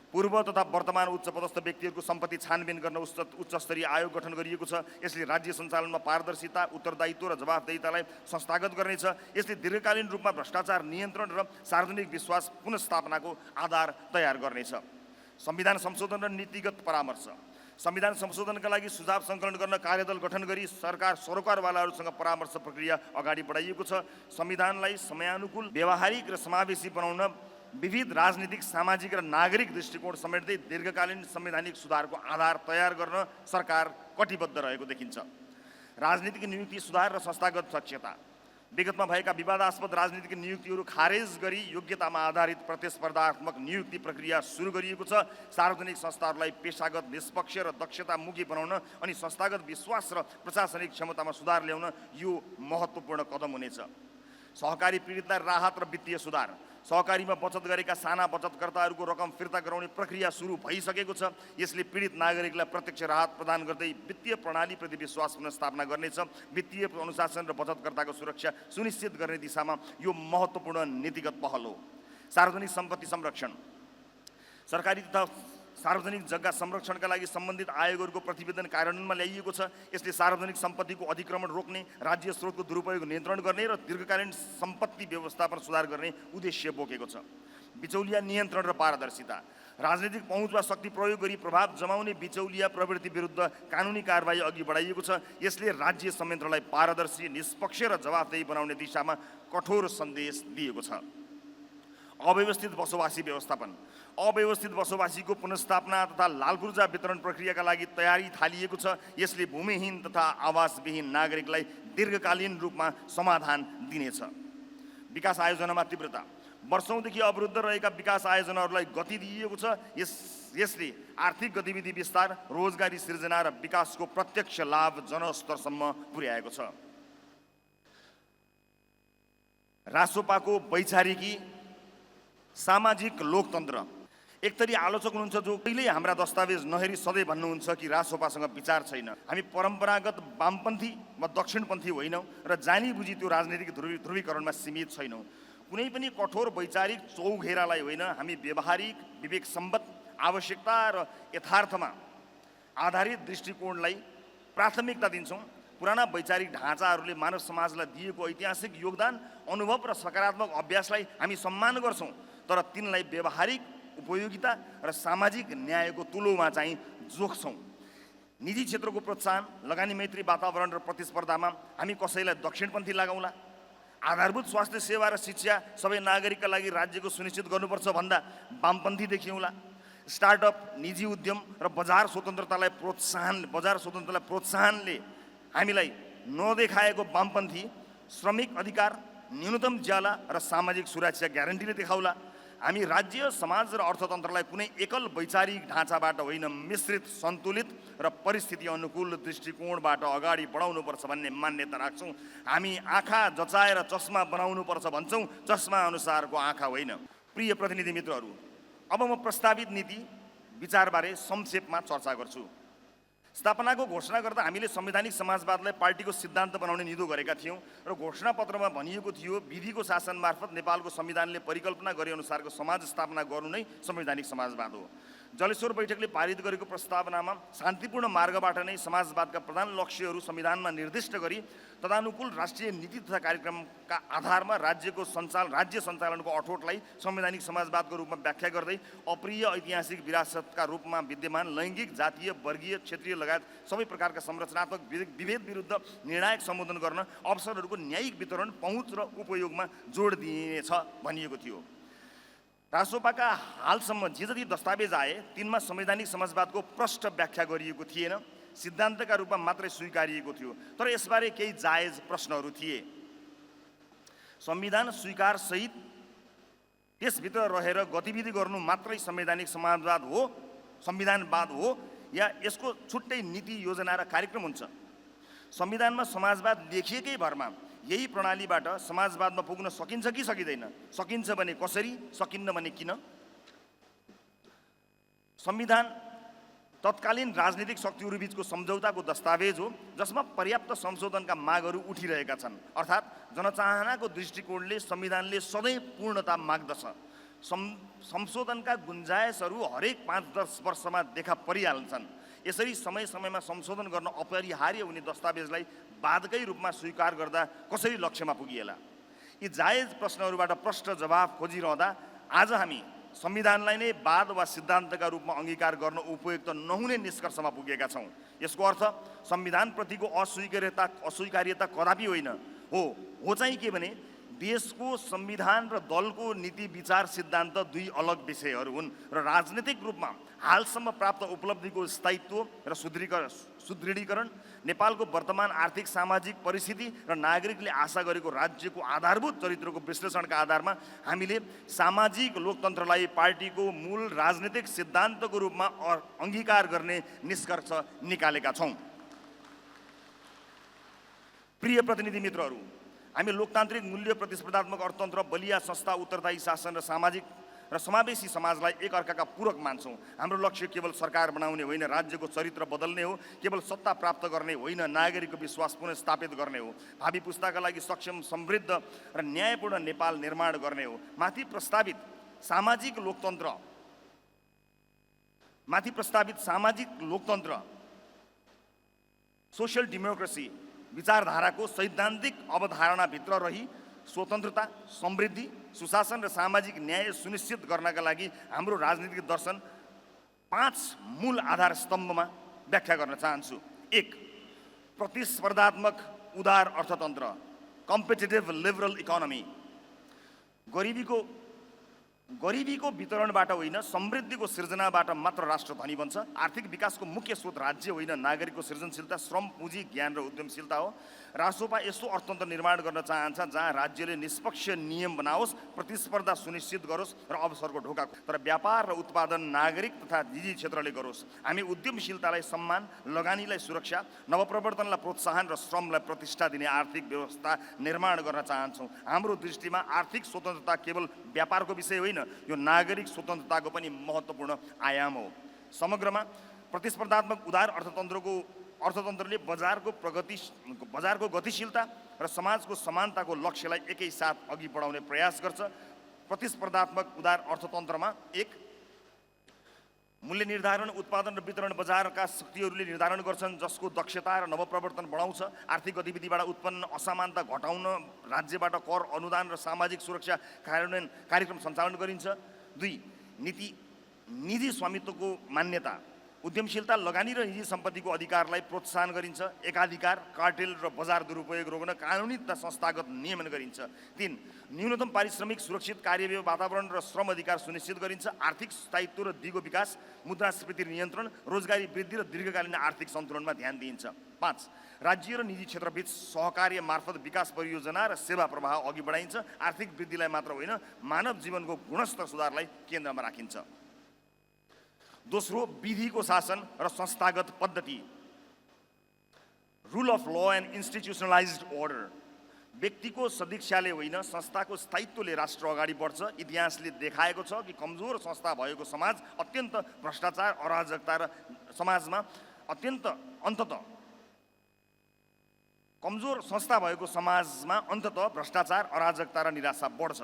पूर्व तथा वर्तमान उच्चपदस्थ व्यक्तिहरूको सम्पत्ति छानबिन गर्न उच्चस्तरीय आयोग गठन गरिएको छ। यसले राज्य सञ्चालनमा पारदर्शिता, उत्तरदायित्व र जवाफदेहितालाई संस्थागत गर्नेछ। यसले दीर्घकालीन रूपमा भ्रष्टाचार नियन्त्रण र सार्वजनिक विश्वास पुनर्स्थापनाको आधार तयार गर्नेछ। संविधान संशोधन र नीतिगत परामर्श, संविधान संशोधनका लागि सुझाव सङ्कलन गर्न कार्यदल गठन गरी सरोकारवालाहरूसँग परामर्श प्रक्रिया अगाडि बढाइएको छ। संविधानलाई समयानुकूल, व्यावहारिक र समावेशी बनाउन विविध राजनीतिक, सामाजिक र नागरिक दृष्टिकोण समेट्दै दीर्घकालीन संवैधानिक सुधारको आधार तयार गर्न सरकार कटिबद्ध रहेको देखिन्छ। राजनीतिक नियुक्ति सुधार र संस्थागत दक्षता, विगतमा भएका विवादास्पद राजनीतिक नियुक्तिहरू खारेज गरी योग्यतामा आधारित प्रतिस्पर्धात्मक नियुक्ति प्रक्रिया सुरु गरिएको छ। सार्वजनिक संस्थाहरूलाई पेशागत, निष्पक्ष र दक्षतामुखी बनाउन अनि संस्थागत विश्वास र प्रशासनिक क्षमतामा सुधार ल्याउन यो महत्त्वपूर्ण कदम हुनेछ। सहकारी पीडितलाई राहत र वित्तीय सुधार, सहकारीमा बचत गरेका साना बचतकर्ताहरूको रकम फिर्ता गराउने प्रक्रिया सुरु भइसकेको छ। यसले पीडित नागरिकलाई प्रत्यक्ष राहत प्रदान गर्दै वित्तीय प्रणालीप्रति विश्वास पुनर्स्थापना गर्नेछ। वित्तीय अनुशासन र बचतकर्ताको सुरक्षा सुनिश्चित गर्ने दिशामा यो महत्त्वपूर्ण नीतिगत पहल हो। सार्वजनिक सम्पत्ति संरक्षण, सरकारी तथा सार्वजनिक जग्गा संरक्षणका लागि सम्बन्धित आयोगहरूको प्रतिवेदन कार्यान्वयनमा ल्याइएको छ। यसले सार्वजनिक सम्पत्तिको अतिक्रमण रोक्ने, राज्य स्रोतको दुरुपयोग नियन्त्रण गर्ने र दीर्घकालीन सम्पत्ति व्यवस्थापन सुधार गर्ने उद्देश्य बोकेको छ। बिचौलिया नियन्त्रण र पारदर्शिता, राजनीतिक पहुँच वा शक्ति प्रयोग गरी प्रभाव जमाउने बिचौलिया प्रवृत्ति विरुद्ध कानुनी कारबाही अघि बढाइएको छ। यसले राज्य संयन्त्रलाई पारदर्शी, निष्पक्ष र जवाफदेही बनाउने दिशामा कठोर सन्देश दिएको छ। अव्यवस्थित बसोबासी व्यवस्थापन, अव्यवस्थित बसोबासीको पुनर्स्थापना तथा लालपुर्जा वितरण प्रक्रियाका लागि तयारी थालिएको छ। यसले भूमिहीन तथा आवासविहीन नागरिकलाई दीर्घकालीन रूपमा समाधान दिनेछ। विकास आयोजनामा तीव्रता, वर्षौंदेखि अवरुद्ध रहेका विकास आयोजनाहरूलाई गति दिइएको छ। यसले आर्थिक गतिविधि विस्तार, रोजगारी सृजना र विकासको प्रत्यक्ष लाभ जनस्तरसम्म पुर्याएको छ। रासोपाको वैचारिकी सामाजिक लोकतन्त्र। एकतरी आलोचक हुनुहुन्छ जो कहिल्यै हाम्रा दस्तावेज नहेरी सधैँ भन्नुहुन्छ कि रासोपासँग विचार छैन। हामी परम्परागत वामपन्थी वा दक्षिणपन्थी होइनौँ र जानी बुझी त्यो राजनीतिक ध्रुवीकरणमा सीमित छैनौँ। कुनै पनि कठोर वैचारिक चौघेरालाई होइन, हामी व्यवहारिक, विवेक सम्बद्ध, आवश्यकता र यथार्थमा आधारित दृष्टिकोणलाई प्राथमिकता दिन्छौँ। पुराना वैचारिक ढाँचाहरूले मानव समाजलाई दिएको ऐतिहासिक योगदान, अनुभव र सकारात्मक अभ्यासलाई हामी सम्मान गर्छौँ, तर तिनलाई व्यवहारिक उपयोगिता र सामाजिक न्यायको तुलोमा चाहिँ जोख्छौँ। निजी क्षेत्रको प्रोत्साहन, लगानी मैत्री वातावरण र प्रतिस्पर्धामा हामी कसैलाई दक्षिणपन्थी लगाउँला? आधारभूत स्वास्थ्य सेवा र शिक्षा सबै नागरिकका लागि राज्यको सुनिश्चित गर्नुपर्छ भन्दा वामपन्थी देखिउँला? स्टार्टअप, निजी उद्यम र बजार स्वतन्त्रतालाई प्रोत्साहनले हामीलाई नदेखाएको वामपन्थी श्रमिक अधिकार, न्यूनतम ज्याला र सामाजिक सुरक्षा ग्यारेन्टीले देखाउला? हामी राज्य, समाज र अर्थतन्त्रलाई कुनै एकल वैचारिक ढाँचाबाट होइन, मिश्रित, सन्तुलित र परिस्थिति अनुकूल दृष्टिकोणबाट अगाडि बढाउनुपर्छ भन्ने मान्यता राख्छौँ। हामी आँखा जचाएर चस्मा बनाउनुपर्छ भन्छौँ, चस्मा अनुसारको आँखा होइन। प्रिय प्रतिनिधि मित्रहरू, अब म प्रस्तावित नीति विचारबारे संक्षेपमा चर्चा गर्छु। स्थापनाको घोषणा गर्दा हामीले संवैधानिक समाजवादलाई पार्टीको सिद्धान्त बनाउने निधो गरेका थियौँ र घोषणापत्रमा भनिएको थियो विधिको शासन मार्फत नेपालको संविधानले परिकल्पना गरे अनुसारको समाज स्थापना गर्नु नै संवैधानिक समाजवाद हो। जलेश्वर बैठकले पारित गरेको प्रस्तावनामा शान्तिपूर्ण मार्गबाट नै समाजवादका प्रधान लक्ष्यहरू संविधानमा निर्दिष्ट गरी तदानुकूल राष्ट्रिय नीति तथा कार्यक्रमका आधारमा राज्य सञ्चालनको अठोटलाई संवैधानिक समाजवादको रूपमा व्याख्या गर्दै अप्रिय ऐतिहासिक विरासतका रूपमा विद्यमान लैङ्गिक, जातीय, वर्गीय, क्षेत्रीय लगायत सबै प्रकारका संरचनात्मक विभेद विरुद्ध निर्णायक सम्बोधन गर्न अवसरहरूको न्यायिक वितरण, पहुँच र उपयोगमा जोड दिइनेछ भनिएको थियो। रासोपाका हालसम्म जे जति दस्तावेज आए तिनमा संवैधानिक समाजवादको प्रष्ट व्याख्या गरिएको थिएन, सिद्धान्तका रूपमा मात्रै स्वीकारिएको थियो। तर यसबारे केही जायज प्रश्नहरू थिए। संविधान स्वीकार सहित त्यसभित्र रहेर गतिविधि गर्नु मात्रै संवैधानिक संविधानवाद हो या यसको छुट्टै नीति, योजना र कार्यक्रम हुन्छ? संविधानमा समाजवाद लेखिएकै भरमा यही प्रणालीबाट समाजवादमा पुग्न सकिन्छ कि सकिँदैन? सकिन्छ भने कसरी, सकिन्न भने किन? संविधान तत्कालीन राजनीतिक शक्तिहरू बीचको सम्झौताको दस्तावेज हो जसमा पर्याप्त संशोधनका मागहरू उठिरहेका छन्। अर्थात् जनचाहनाको दृष्टिकोणले संविधानले सधैँ पूर्णता माग्दछ। संशोधनका गुन्जायसहरू हरेक 5-10 वर्षमा देखा परिहाल्छन्। यसरी समय समयमा संशोधन गर्न अपरिहार्य हुने दस्तावेजलाई वादकै रूपमा स्वीकार गर्दा कसरी लक्ष्यमा पुगिएला? यी जायज प्रश्नहरूबाट प्रष्ट जवाफ खोजिरहँदा आज हामी संविधानलाई नै वाद वा सिद्धान्तका रूपमा अङ्गीकार गर्न उपयुक्त नहुने निष्कर्षमा पुगेका छौँ। यसको अर्थ संविधानप्रतिको अस्वीकार्यता कदापि होइन। हो चाहिँ के भने देशको संविधान र दलको नीति विचार सिद्धान्त दुई अलग विषयहरू हुन् र राजनीतिक रूपमा हालसम्म प्राप्त उपलब्धिको स्थायित्व र सुदृढीकरण, नेपालको वर्तमान आर्थिक सामाजिक परिस्थिति र नागरिकले आशा गरेको राज्यको आधारभूत चरित्रको विश्लेषणका आधारमा हामीले सामाजिक लोकतन्त्रलाई पार्टीको मूल राजनीतिक सिद्धान्तको रूपमा अङ्गीकार गर्ने निष्कर्ष निकालेका छौँ। प्रिय प्रतिनिधि मित्रहरू, हामी लोकतान्त्रिक मूल्य, प्रतिस्पर्धात्मक अर्थतन्त्र, बलिया संस्था, उत्तरदायी शासन र सामाजिक र समावेशी समाजलाई एकअर्काका पूरक मान्छौँ। हाम्रो लक्ष्य केवल सरकार बनाउने होइन, राज्यको चरित्र बदल्ने हो। केवल सत्ता प्राप्त गर्ने होइन, नागरिकको विश्वास पुनर्स्थापित गर्ने हो। भावी पुस्ताका लागि सक्षम, समृद्ध र न्यायपूर्ण नेपाल निर्माण गर्ने हो। माथि प्रस्तावित सामाजिक लोकतन्त्र सोशल डेमोक्रेसी विचारधाराको सैद्धान्तिक अवधारणाभित्र रही स्वतन्त्रता, समृद्धि, सुशासन र सामाजिक न्याय सुनिश्चित गर्नका लागि हाम्रो राजनीतिक दर्शन 5 मूल आधार स्तम्भमा व्याख्या गर्न चाहन्छु। 1. प्रतिस्पर्धात्मक उदार अर्थतन्त्र, कम्पिटिटिभ लिबरल इकोनोमी। गरिबीको गरिबीको वितरणबाट होइन, समृद्धिको सृजनाबाट मात्र राष्ट्र धनी बन्छ। आर्थिक विकासको मुख्य स्रोत राज्य होइन, नागरिकको सृजनशीलता, श्रम, पुँजी, ज्ञान र उद्यमशीलता हो। राष्ट्रपा यस्तो अर्थतन्त्र निर्माण गर्न चाहन्छ जहाँ राज्यले निष्पक्ष नियम बनाओस्, प्रतिस्पर्धा सुनिश्चित गरोस् र अवसरको ढोका, तर व्यापार र उत्पादन नागरिक तथा निजी क्षेत्रले गरोस्। हामी उद्यमशीलतालाई सम्मान, लगानीलाई सुरक्षा, नवप्रवर्तनलाई प्रोत्साहन र श्रमलाई प्रतिष्ठा दिने आर्थिक व्यवस्था निर्माण गर्न चाहन्छौँ। हाम्रो दृष्टिमा आर्थिक स्वतन्त्रता केवल व्यापारको विषय होइन, यो नागरिक स्वतन्त्रताको पनि महत्त्वपूर्ण आयाम हो। समग्रमा प्रतिस्पर्धात्मक उदार अर्थतन्त्रले बजारको गतिशीलता र समाजको समानताको लक्ष्यलाई एकैसाथ अघि बढाउने प्रयास गर्छ। प्रतिस्पर्धात्मक उदार अर्थतन्त्रमा एक, मूल्य निर्धारण, उत्पादन र वितरण बजारका शक्तिहरूले निर्धारण गर्छन्, जसको दक्षता र नवप्रवर्तन बढाउँछ। आर्थिक गतिविधिबाट उत्पन्न असमानता घटाउन राज्यबाट कर, अनुदान र सामाजिक सुरक्षा कार्यक्रम सञ्चालन गरिन्छ। दुई, निजी स्वामित्वको मान्यता, उद्यमशीलता, लगानी र निजी सम्पत्तिको अधिकारलाई प्रोत्साहन गरिन्छ। एकाधिकार, कार्टेल र बजार दुरुपयोग रोक्न कानुनी तथा संस्थागत नियमन गरिन्छ। तीन, न्यूनतम पारिश्रमिक, सुरक्षित कार्य वातावरण र श्रम अधिकार सुनिश्चित गरिन्छ। आर्थिक स्थायित्व र दिगो विकास, मुद्रास्फीति नियन्त्रण, रोजगारी वृद्धि र दीर्घकालीन आर्थिक सन्तुलनमा ध्यान दिइन्छ। पाँच, राज्य र निजी क्षेत्रबीच सहकार्य मार्फत विकास परियोजना र सेवा प्रवाह अघि बढाइन्छ। आर्थिक वृद्धिलाई मात्र होइन, मानव जीवनको गुणस्तर सुधारलाई केन्द्रमा राखिन्छ। दोस्रो, विधिको शासन र संस्थागत पद्धति, rule of law and institutionalised order. व्यक्तिको सदिच्छाले होइन, संस्थाको स्थायित्वले राष्ट्र अगाडि बढ्छ। इतिहासले देखाएको छ कि कमजोर संस्था भएको समाज अत्यन्त भ्रष्टाचार, अराजकता र निराशा बढ्छ।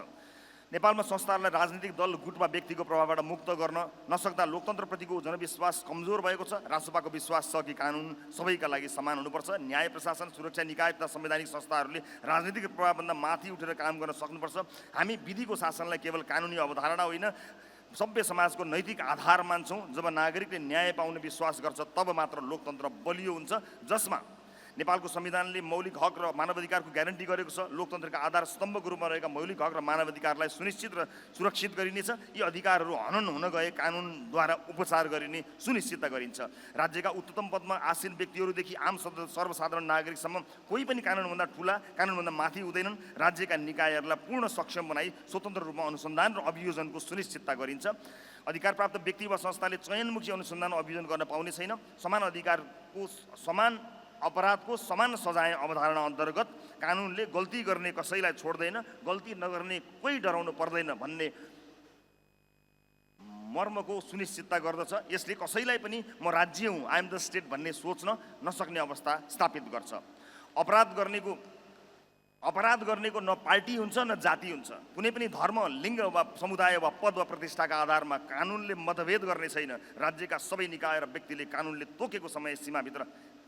नेपालमा संस्थाहरूलाई राजनीतिक दल, गुट वा व्यक्तिको प्रभावबाट मुक्त गर्न नसक्दा लोकतन्त्रप्रतिको जनविश्वास कमजोर भएको छ। राष्ट्रपाको विश्वास छ कि कानुन सबैका लागि समान हुनुपर्छ। न्याय, प्रशासन, सुरक्षा निकाय तथा संवैधानिक संस्थाहरूले राजनीतिक प्रभावभन्दा माथि उठेर काम गर्न सक्नुपर्छ। हामी विधिको शासनलाई केवल कानुनी अवधारणा होइन, सभ्य समाजको नैतिक आधार मान्छौँ। जब नागरिकले न्याय पाउने विश्वास गर्छ तब मात्र लोकतन्त्र बलियो हुन्छ, जसमा नेपालको संविधानले मौलिक हक र मानवाधिकारको ग्यारेन्टी गरेको छ। लोकतन्त्रका आधार स्तम्भको रूपमा रहेका मौलिक हक र मानवाधिकारलाई सुनिश्चित र सुरक्षित गरिनेछ। यी अधिकारहरू हनन हुन गए कानुनद्वारा उपचार गरिने सुनिश्चितता गरिन्छ। राज्यका उच्चतम पदमा आसीन व्यक्तिहरूदेखि आम सर्वसाधारण नागरिकसम्म कोही पनि कानुनभन्दा ठुला, कानुनभन्दा माथि हुँदैनन्। राज्यका निकायहरूलाई पूर्ण सक्षम बनाई स्वतन्त्र रूपमा अनुसन्धान र अभियोजनको सुनिश्चितता गरिन्छ। अधिकारप्राप्त व्यक्ति वा संस्थाले चयनमुखी अनुसन्धान अभियोजन गर्न पाउने छैन। अपराधको समान सजाय अवधारणा अन्तर्गत कानुनले गल्ती गर्ने कसैलाई छोड्दैन, गल्ती नगर्ने कोही डराउनु पर्दैन भन्ने मर्मको सुनिश्चितता गर्दछ। यसले कसैलाई पनि म राज्य हुँ, आई एम द स्टेट भन्ने सोच्न नसक्ने अवस्था स्थापित गर्छ। अपराध गर्नेको न पार्टी हुन्छ न जाति हुन्छ। कुनै पनि धर्म, लिङ्ग वा समुदाय वा पद वा प्रतिष्ठाका आधारमा कानुनले मतभेद गर्ने छैन। राज्यका सबै निकाय र व्यक्तिले कानुनले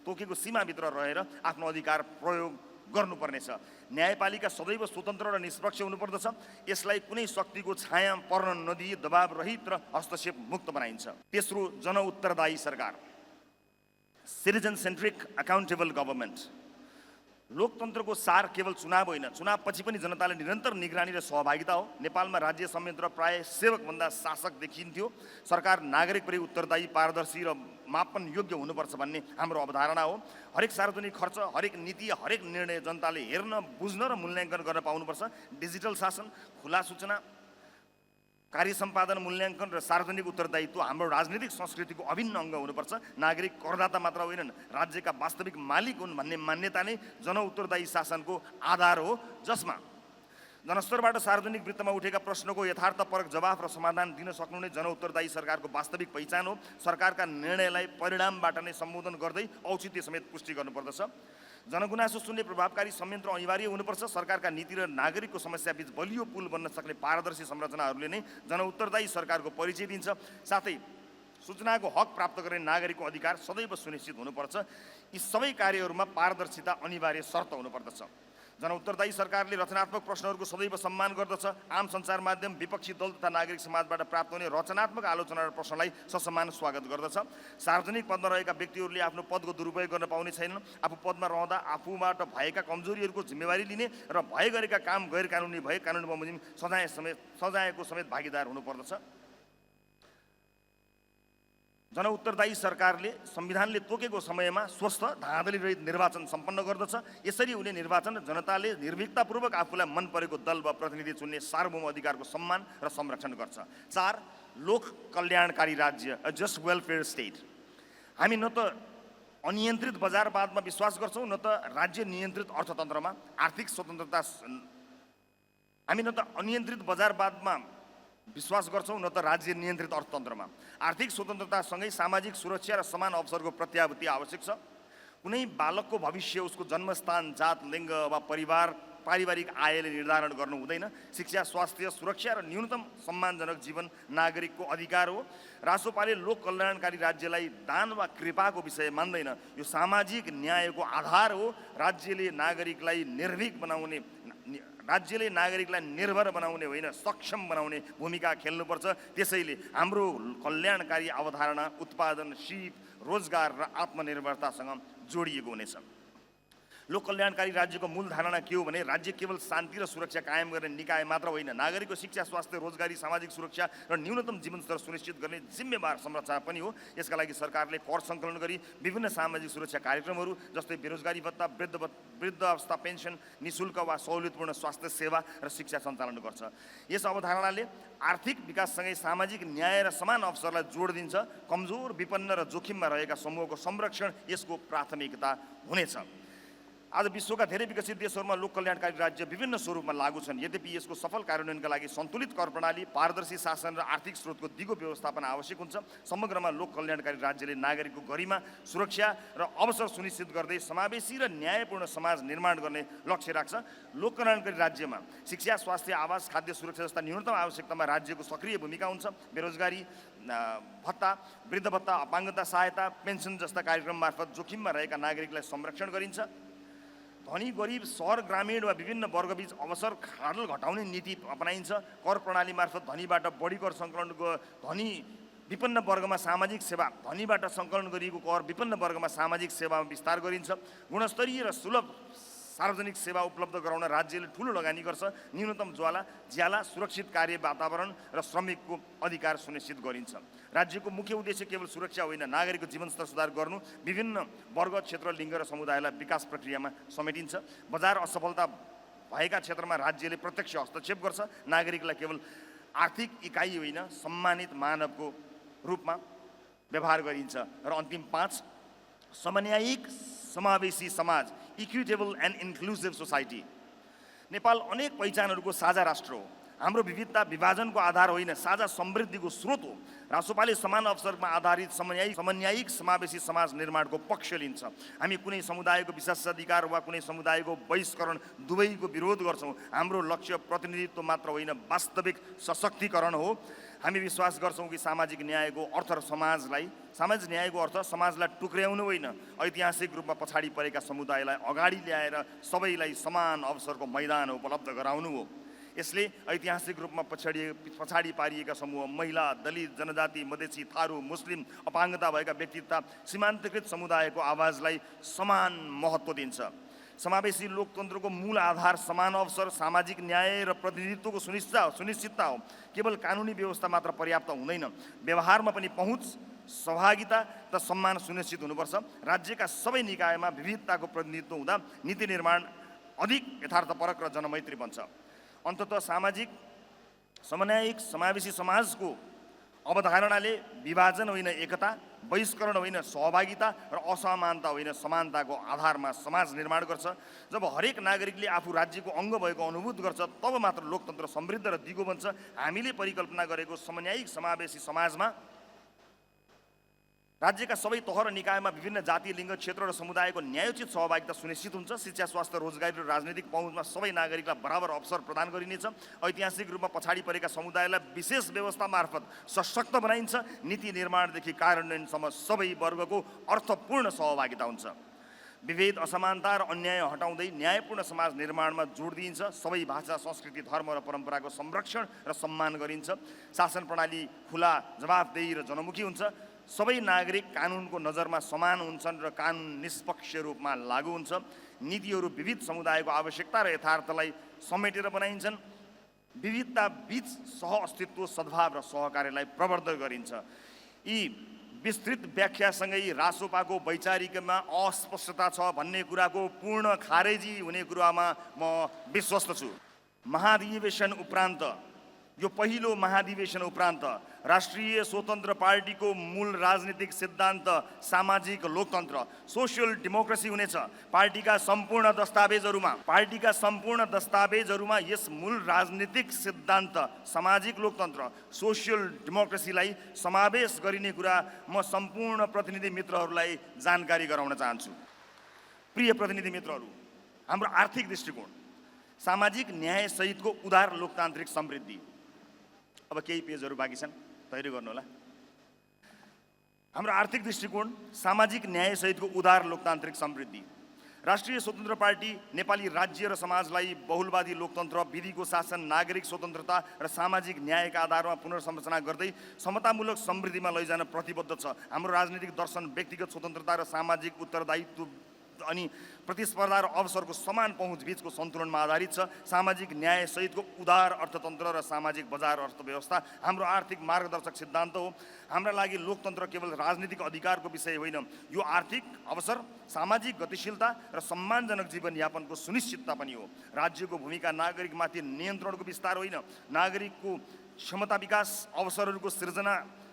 तोकेको सीमाभित्र रहेर आफ्नो अधिकार प्रयोग गर्नुपर्नेछ। न्यायपालिका सदैव स्वतन्त्र र निष्पक्ष हुनुपर्दछ। यसलाई कुनै शक्तिको छाया पर्न नदिई दबाव रहित र हस्तक्षेप मुक्त बनाइन्छ। तेस्रो, जनउत्तरदायी सरकार, सिटिजन सेन्ट्रिक अकाउन्टेबल गभर्मेन्ट। लोकतन्त्रको सार केवल चुनाव होइन, चुनावपछि पनि जनताले निरन्तर निगरानी र सहभागिता हो। नेपालमा राज्य संयन्त्र प्राय सेवकभन्दा शासक देखिन्थ्यो। सरकार नागरिकप्रति उत्तरदायी, पारदर्शी र मापन योग्य हुनुपर्छ भन्ने हाम्रो अवधारणा हो। हरेक सार्वजनिक खर्च, हरेक नीति, हरेक निर्णय जनताले हेर्न, बुझ्न र मूल्याङ्कन गर्न पाउनुपर्छ। डिजिटल शासन, खुला सूचना, कार्य सम्पादन, मूल्याङ्कन र सार्वजनिक उत्तरदायित्व हाम्रो राजनीतिक संस्कृतिको अभिन्न अङ्ग हुनुपर्छ। नागरिक करदाता मात्र होइनन्, राज्यका वास्तविक मालिक हुन् भन्ने मान्यता नै जनउत्तरदायी शासनको आधार हो, जसमा जनस्तरबाट सार्वजनिक वृत्तमा उठेका प्रश्नको यथार्थपरक जवाफ र समाधान दिन सक्नु नै जनउत्तरदायी सरकारको वास्तविक पहिचान हो। सरकारका निर्णयलाई परिणामबाट नै सम्बोधन गर्दै औचित्य समेत पुष्टि गर्नुपर्दछ। जनगुनासो सुन्ने प्रभावकारी संयन्त्र अनिवार्य हुनुपर्छ। सरकारका नीति र नागरिकको समस्याबीच बलियो पुल बन्न सक्ने पारदर्शी संरचनाहरूले नै जनउत्तरदायी सरकारको परिचय दिन्छ। साथै सूचनाको हक प्राप्त गर्ने नागरिकको अधिकार सदैव सुनिश्चित हुनुपर्छ। यी सबै कार्यहरूमा पारदर्शिता अनिवार्य शर्त हुनुपर्दछ। जनउत्तरदायी सरकारले रचनात्मक प्रश्नहरूको सदैव सम्मान गर्दछ। आम सञ्चार माध्यम, विपक्षी दल तथा नागरिक समाजबाट प्राप्त हुने रचनात्मक आलोचना र प्रश्नलाई ससम्मान स्वागत गर्दछ। सार्वजनिक पदमा रहेका व्यक्तिहरूले आफ्नो पदको दुरुपयोग गर्न पाउने छैनन्। आफू पदमा रहँदा आफूबाट भएका कमजोरीहरूको जिम्मेवारी लिने र भए गरेका काम गैर कानुनी भए कानुनी बमोजिम सजायको समेत भागीदार हुनुपर्दछ। जनउत्तरदायी सरकारले संविधानले तोकेको समयमा स्वस्थ धाँधली रहित निर्वाचन सम्पन्न गर्दछ। यसरी हुने निर्वाचन जनताले निर्भीकतापूर्वक आफूलाई मन परेको दल वा प्रतिनिधि चुन्ने सार्वभौम अधिकारको सम्मान र संरक्षण गर्छ। 4. लोक कल्याणकारी राज्य, अ जस्ट वेलफेयर स्टेट। हामी न त अनियन्त्रित बजारवादमा विश्वास गर्छौँ, न त राज्य नियन्त्रित अर्थतन्त्रमा। आर्थिक स्वतन्त्रता हामी न त अनियन्त्रित बजारवादमा विश्वास गर्छौँ, न त राज्य नियन्त्रित अर्थतन्त्रमा। आर्थिक स्वतन्त्रतासँगै सामाजिक सुरक्षा र समान अवसरको प्रत्याभूति आवश्यक छ। कुनै बालकको भविष्य उसको जन्मस्थान, जात, लिङ्ग वा पारिवारिक आयले निर्धारण गर्नु हुँदैन। शिक्षा, स्वास्थ्य, सुरक्षा र न्यूनतम सम्मानजनक जीवन नागरिकको अधिकार हो। रासोपाले लोक कल्याणकारी राज्यलाई दान वा कृपाको विषय मान्दैन। यो सामाजिक न्यायको आधार हो। राज्यले नागरिकलाई निर्भर बनाउने होइन, सक्षम बनाउने भूमिका खेल्नुपर्छ। त्यसैले हाम्रो कल्याणकारी अवधारणा उत्पादन, सिप, रोजगार र आत्मनिर्भरतासँग जोडिएको हुनेछ। लोक कल्याणकारी राज्यको मूल धारणा के हो भने राज्य केवल शान्ति र सुरक्षा कायम गर्ने निकाय मात्र होइन, नागरिकको शिक्षा, स्वास्थ्य, रोजगारी, सामाजिक सुरक्षा र न्यूनतम जीवनस्तर सुनिश्चित गर्ने जिम्मेवार संरचना पनि हो। यसका लागि सरकारले कर सङ्कलन गरी विभिन्न सामाजिक सुरक्षा कार्यक्रमहरू जस्तै बेरोजगारी भत्ता, वृद्ध अवस्था पेन्सन, निशुल्क वा सहुलियतपूर्ण स्वास्थ्य सेवा र शिक्षा सञ्चालन गर्छ। यस अवधारणाले आर्थिक विकाससँगै सामाजिक न्याय र समान अवसरलाई जोड दिन्छ। कमजोर, विपन्न र जोखिममा रहेका समूहको संरक्षण यसको प्राथमिकता हुनेछ। आज विश्वका धेरै विकसित देशहरूमा लोक कल्याणकारी राज्य विभिन्न स्वरूपमा लागू छन्। यद्यपि यसको सफल कार्यान्वयनका लागि सन्तुलित कर प्रणाली, पारदर्शी शासन र आर्थिक स्रोतको दिगो व्यवस्थापन आवश्यक हुन्छ। समग्रमा लोक कल्याणकारी राज्यले नागरिकको गरिमा, सुरक्षा र अवसर सुनिश्चित गर्दै समावेशी र न्यायपूर्ण समाज निर्माण गर्ने लक्ष्य राख्छ। लोक कल्याणकारी राज्यमा शिक्षा, स्वास्थ्य, आवास, खाद्य सुरक्षा जस्ता न्यूनतम आवश्यकतामा राज्यको सक्रिय भूमिका हुन्छ। बेरोजगारी भत्ता, वृद्ध भत्ता, अपाङ्गता सहायता, पेन्सन जस्ता कार्यक्रम मार्फत जोखिममा रहेका नागरिकलाई संरक्षण गरिन्छ। धनी, गरिब, सहर, ग्रामीण वा विभिन्न वर्गबीच अवसर खाडल घटाउने नीति अपनाइन्छ। कर प्रणाली मार्फत धनीबाट बढी कर सङ्कलन विपन्न वर्गमा सामाजिक सेवा, धनीबाट सङ्कलन गरिएको कर विपन्न वर्गमा सामाजिक सेवामा विस्तार गरिन्छ। गुणस्तरीय र सुलभ सार्वजनिक सेवा उपलब्ध गराउन राज्यले ठुलो लगानी गर्छ। न्यूनतम ज्याला, सुरक्षित कार्य वातावरण र श्रमिकको अधिकार सुनिश्चित गरिन्छ। राज्यको मुख्य उद्देश्य केवल सुरक्षा होइन, नागरिकको जीवनस्तर सुधार गर्नु। विभिन्न वर्ग, क्षेत्र, लिङ्ग र समुदायलाई विकास प्रक्रियामा समेटिन्छ। बजार असफलता भएका क्षेत्रमा राज्यले प्रत्यक्ष हस्तक्षेप गर्छ। नागरिकलाई केवल आर्थिक इकाइ होइन, सम्मानित मानवको रूपमा व्यवहार गरिन्छ। र अन्तिम 5, समन्यायिक समावेशी समाज, equitable and inclusive society. Nepal अनेक पहिचानहरूको साझा राष्ट्र हो। हाम्रो विविधता विभाजनको आधार होइन, साझा समृद्धिको स्रोत हो। रासोपाले समान अवसरमा आधारित समन्यायिक समावेशी समाज निर्माणको पक्ष लिन्छ। हामी कुनै समुदायको विशेषाधिकार वा कुनै समुदायको बहिष्करण दुवैको विरोध गर्छौँ। हाम्रो लक्ष्य प्रतिनिधित्व मात्र होइन, वास्तविक सशक्तिकरण हो। हामी विश्वास गर्छौँ कि सामाजिक न्यायको अर्थ समाजलाई टुक्र्याउनु होइन, ऐतिहासिक रूपमा पछाडि परेका समुदायलाई अगाडि ल्याएर सबैलाई समान अवसरको मैदान उपलब्ध गराउनु हो। यसले ऐतिहासिक रूपमा पछाडि पारिएका समूह, महिला, दलित, जनजाति, मधेसी, थारू, मुस्लिम, अपाङ्गता भएका व्यक्तित्व, सीमान्तकृत समुदायको आवाजलाई समान महत्त्व दिन्छ। समावेशी लोकतन्त्रको मूल आधार समान अवसर, सामाजिक न्याय र प्रतिनिधित्वको सुनिश्चितता हो। केवल कानुनी व्यवस्था मात्र पर्याप्त हुँदैन, व्यवहारमा पनि पहुँच, सहभागिता र सम्मान सुनिश्चित हुनुपर्छ। राज्यका सबै निकायमा विविधताको प्रतिनिधित्व हुँदा नीति निर्माण अधिक यथार्थपरक र जनमैत्री बन्छ। अन्ततः समन्यायिक समावेशी समाजको अवधारणाले विभाजन होइन एकता, बहिष्करण होइन सहभागिता र असमानता होइन समानताको आधारमा समाज निर्माण गर्छ। जब हरेक नागरिकले आफू राज्यको अङ्ग भएको अनुभूत गर्छ, तब मात्र लोकतन्त्र समृद्ध र दिगो बन्छ। हामीले परिकल्पना गरेको समन्यायिक समावेशी समाजमा राज्यका सबै तह र निकायमा विभिन्न जाति, लिङ्ग, क्षेत्र र समुदायको न्यायोचित सहभागिता सुनिश्चित हुन्छ। शिक्षा, स्वास्थ्य, रोजगारी र राजनीतिक पहुँचमा सबै नागरिकलाई बराबर अवसर प्रदान गरिनेछ। ऐतिहासिक रूपमा पछाडि परेका समुदायलाई विशेष व्यवस्था मार्फत सशक्त बनाइन्छ। नीति निर्माणदेखि कार्यान्वयनसम्म सबै वर्गको अर्थपूर्ण सहभागिता हुन्छ। विभेद, असमानता र अन्याय हटाउँदै न्यायपूर्ण समाज निर्माणमा जोड दिइन्छ। सबै भाषा, संस्कृति, धर्म र परम्पराको संरक्षण र सम्मान गरिन्छ। शासन प्रणाली खुला, जवाफदेही र जनमुखी हुन्छ। सबै नागरिक कानुनको नजरमा समान हुन्छन् र कानुन निष्पक्ष रूपमा लागू हुन्छ। नीतिहरू विविध समुदायको आवश्यकता र यथार्थलाई समेटेर बनाइन्छन्। विविधता बीच सहअस्तित्व, सद्भाव र सहकार्यलाई प्रवर्धन गरिन्छ। यी विस्तृत व्याख्यासँगै रासोपाको वैचारिकमा अस्पष्टता छ भन्ने कुराको पूर्ण खारेजी हुने कुरामा म विश्वस्त छु। महाधिवेशन उपरान्त, यो पहिलो महाधिवेशन उपरान्त राष्ट्रिय स्वतन्त्र पार्टीको मूल राजनीतिक सिद्धान्त सामाजिक लोकतन्त्र, सोसियल डेमोक्रेसी हुनेछ। पार्टीका सम्पूर्ण दस्तावेजहरूमा यस मूल राजनीतिक सिद्धान्त सामाजिक लोकतन्त्र, सोसियल डेमोक्रेसीलाई समावेश गरिने कुरा म सम्पूर्ण प्रतिनिधि मित्रहरूलाई जानकारी गराउन चाहन्छु। प्रिय प्रतिनिधि मित्रहरू, हाम्रो आर्थिक दृष्टिकोण सामाजिक न्याय सहितको उदार लोकतान्त्रिक समृद्धि। अब केही पेजहरू बाँकी छन्, तयारी गर्नु होला। हाम्रो आर्थिक दृष्टिकोण सामाजिक न्याय सहितको उदार लोकतान्त्रिक समृद्धि। राष्ट्रिय स्वतन्त्र पार्टी नेपाली राज्य र समाजलाई बहुलवादी लोकतन्त्र, विधिको शासन, नागरिक स्वतन्त्रता र सामाजिक न्यायका आधारमा पुनर्संरचना गर्दै समतामूलक समृद्धिमा लैजान प्रतिबद्ध छ। हाम्रो राजनीतिक दर्शन व्यक्तिगत स्वतन्त्रता र सामाजिक उत्तरदायित्व अनि प्रतिस्पर्धा र अवसरको समान पहुँच बीचको सन्तुलनमा आधारित छ। सामाजिक न्याय सहितको उदार अर्थतन्त्र र सामाजिक बजार अर्थव्यवस्था हाम्रो आर्थिक मार्गदर्शक सिद्धान्त हो। हाम्रा लागि लोकतन्त्र केवल राजनीतिक अधिकारको विषय होइन, यो आर्थिक अवसर, सामाजिक गतिशीलता र सम्मानजनक जीवनयापनको सुनिश्चितता पनि हो। राज्यको भूमिका नागरिकमाथि नियन्त्रणको विस्तार होइन, नागरिकको क्षमता विकास, अवसरहरूको सृजना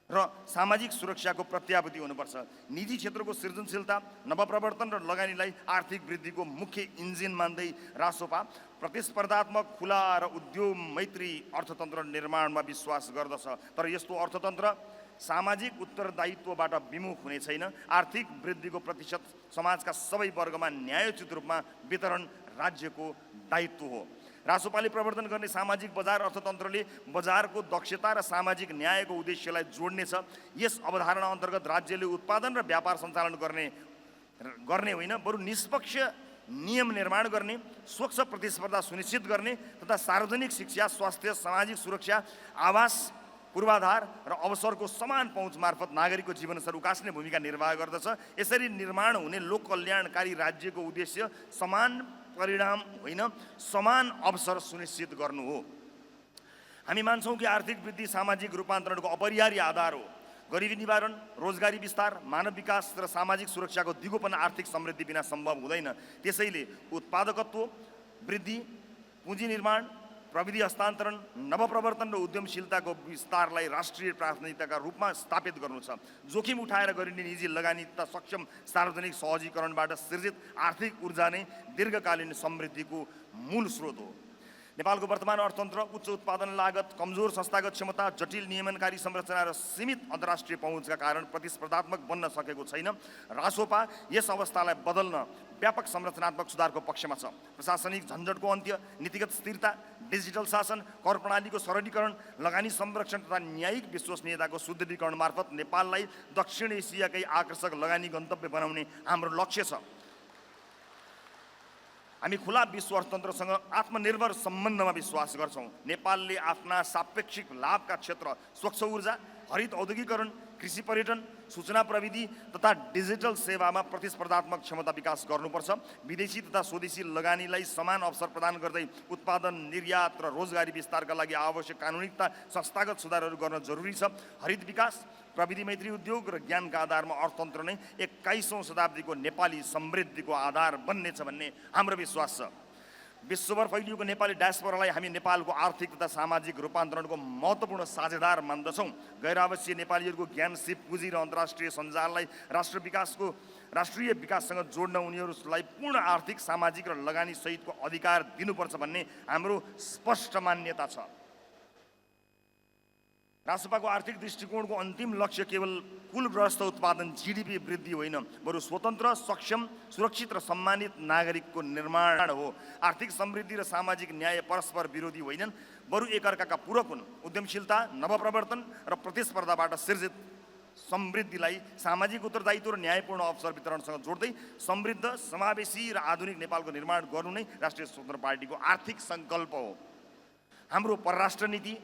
र सामाजिक सुरक्षाको प्रत्याभूति हुनुपर्छ। निजी क्षेत्रको सृजनशीलता, नवप्रवर्तन र लगानीलाई आर्थिक वृद्धिको मुख्य इन्जिन मान्दै रासोपा प्रतिस्पर्धात्मक, खुला र उद्योग मैत्री अर्थतन्त्र निर्माणमा विश्वास गर्दछ। तर यस्तो अर्थतन्त्र सामाजिक उत्तरदायित्वबाट विमुख हुने छैन। आर्थिक वृद्धिको प्रतिशत समाजका सबै वर्गमा न्यायोचित रूपमा वितरण राज्यको दायित्व हो। रासोपाले प्रवर्तन गर्ने सामाजिक बजार अर्थतन्त्रले बजारको दक्षता र सामाजिक न्यायको उद्देश्यलाई जोड्नेछ। यस अवधारणा अन्तर्गत राज्यले उत्पादन र व्यापार सञ्चालन गर्ने होइन, बरु निष्पक्ष नियम निर्माण गर्ने, स्वच्छ प्रतिस्पर्धा सुनिश्चित गर्ने तथा सार्वजनिक शिक्षा, स्वास्थ्य, सामाजिक सुरक्षा, आवास, पूर्वाधार र अवसरको समान पहुँच मार्फत नागरिकको जीवनस्तर उकास्ने भूमिका निर्वाह गर्दछ। यसरी निर्माण हुने लोक कल्याणकारी राज्यको उद्देश्य समान परिणाम होइन, समान अवसर सुनिश्चित गर्नु हो। हामी मान्छौँ कि आर्थिक वृद्धि सामाजिक रूपान्तरणको अपरिहार्य आधार हो। गरिबी निवारण, रोजगारी विस्तार, मानव विकास र सामाजिक सुरक्षाको दिगोपन आर्थिक समृद्धि बिना सम्भव हुँदैन। त्यसैले उत्पादकत्व वृद्धि, पुँजी निर्माण, प्रविधि हस्तान्तरण, नवप्रवर्तन र उद्यमशीलताको विस्तारलाई राष्ट्रिय प्राथमिकताका रूपमा स्थापित गर्नु छ। जोखिम उठाएर गरिने निजी लगानी तथा सक्षम सार्वजनिक सहजीकरणबाट सृजित आर्थिक ऊर्जा नै दीर्घकालीन समृद्धिको मूल स्रोत हो। नेपालको वर्तमान अर्थतन्त्र उच्च उत्पादन लागत, कमजोर संस्थागत क्षमता, जटिल नियमनकारी संरचना र सीमित अन्तर्राष्ट्रिय पहुँचका कारण प्रतिस्पर्धात्मक बन्न सकेको छैन। रासोपा यस अवस्थालाई बदल्न व्यापक संरचनात्मक सुधारको पक्षमा छ। प्रशासनिक झन्झटको अन्त्य, नीतिगत स्थिरता, डिजिटल शासन, कर प्रणालीको सरलीकरण, लगानी संरक्षण तथा न्यायिक विश्वसनीयताको सुदृढीकरण मार्फत नेपाललाई दक्षिण एसियाकै आकर्षक लगानी गन्तव्य बनाउने हाम्रो लक्ष्य छ। हामी खुला विश्व अर्थतन्त्रसँग आत्मनिर्भर सम्बन्धमा विश्वास गर्छौँ। नेपालले आफ्ना सापेक्षिक लाभका क्षेत्र स्वच्छ ऊर्जा, हरित औद्योगिकरण, कृषि पर्यटन, सूचना प्रविधि तथा डिजिटल सेवामा प्रतिस्पर्धात्मक क्षमता विकास गर्नुपर्छ। विदेशी तथा स्वदेशी लगानीलाई समान अवसर प्रदान गर्दै उत्पादन, निर्यात र रोजगारी विस्तारका लागि आवश्यक कानुनिकता, संस्थागत सुधारहरू गर्न जरुरी छ। हरित विकास, प्रविधि मैत्री उद्योग र ज्ञानका आधारमा अर्थतन्त्र नै 21औं शताब्दीको नेपाली समृद्धिको आधार बन्नेछ भन्ने हाम्रो विश्वास छ। विश्वभर फैलिएको नेपाली डायस्पोरालाई हामी नेपालको आर्थिक तथा सामाजिक रूपान्तरणको महत्त्वपूर्ण साझेदार मान्दछौँ। गैर-आवासीय नेपालीहरूको ज्ञान, सिप, पुँजी र अन्तर्राष्ट्रिय सञ्जाललाई राष्ट्रिय विकाससँग जोड्न उनीहरूलाई पूर्ण आर्थिक, सामाजिक र लगानी सहितको अधिकार दिनुपर्छ भन्ने हाम्रो स्पष्ट मान्यता छ। रासोपाको आर्थिक दृष्टिकोणको अन्तिम लक्ष्य केवल कुल ग्रस्त उत्पादन जीडीपी वृद्धि होइन, बरु स्वतन्त्र, सक्षम, सुरक्षित र सम्मानित नागरिकको निर्माण हो। आर्थिक समृद्धि र सामाजिक न्याय परस्पर विरोधी होइनन्, बरु एकअर्काका पूरक हुन्। उद्यमशीलता, नवप्रवर्तन र प्रतिस्पर्धाबाट सृजित समृद्धिलाई सामाजिक उत्तरदायित्व र न्यायपूर्ण अवसर वितरणसँग जोड्दै समृद्ध, समावेशी र आधुनिक नेपालको निर्माण गर्नु नै राष्ट्रिय स्वतन्त्र पार्टीको आर्थिक सङ्कल्प हो। हाम्रो परराष्ट्र नीति,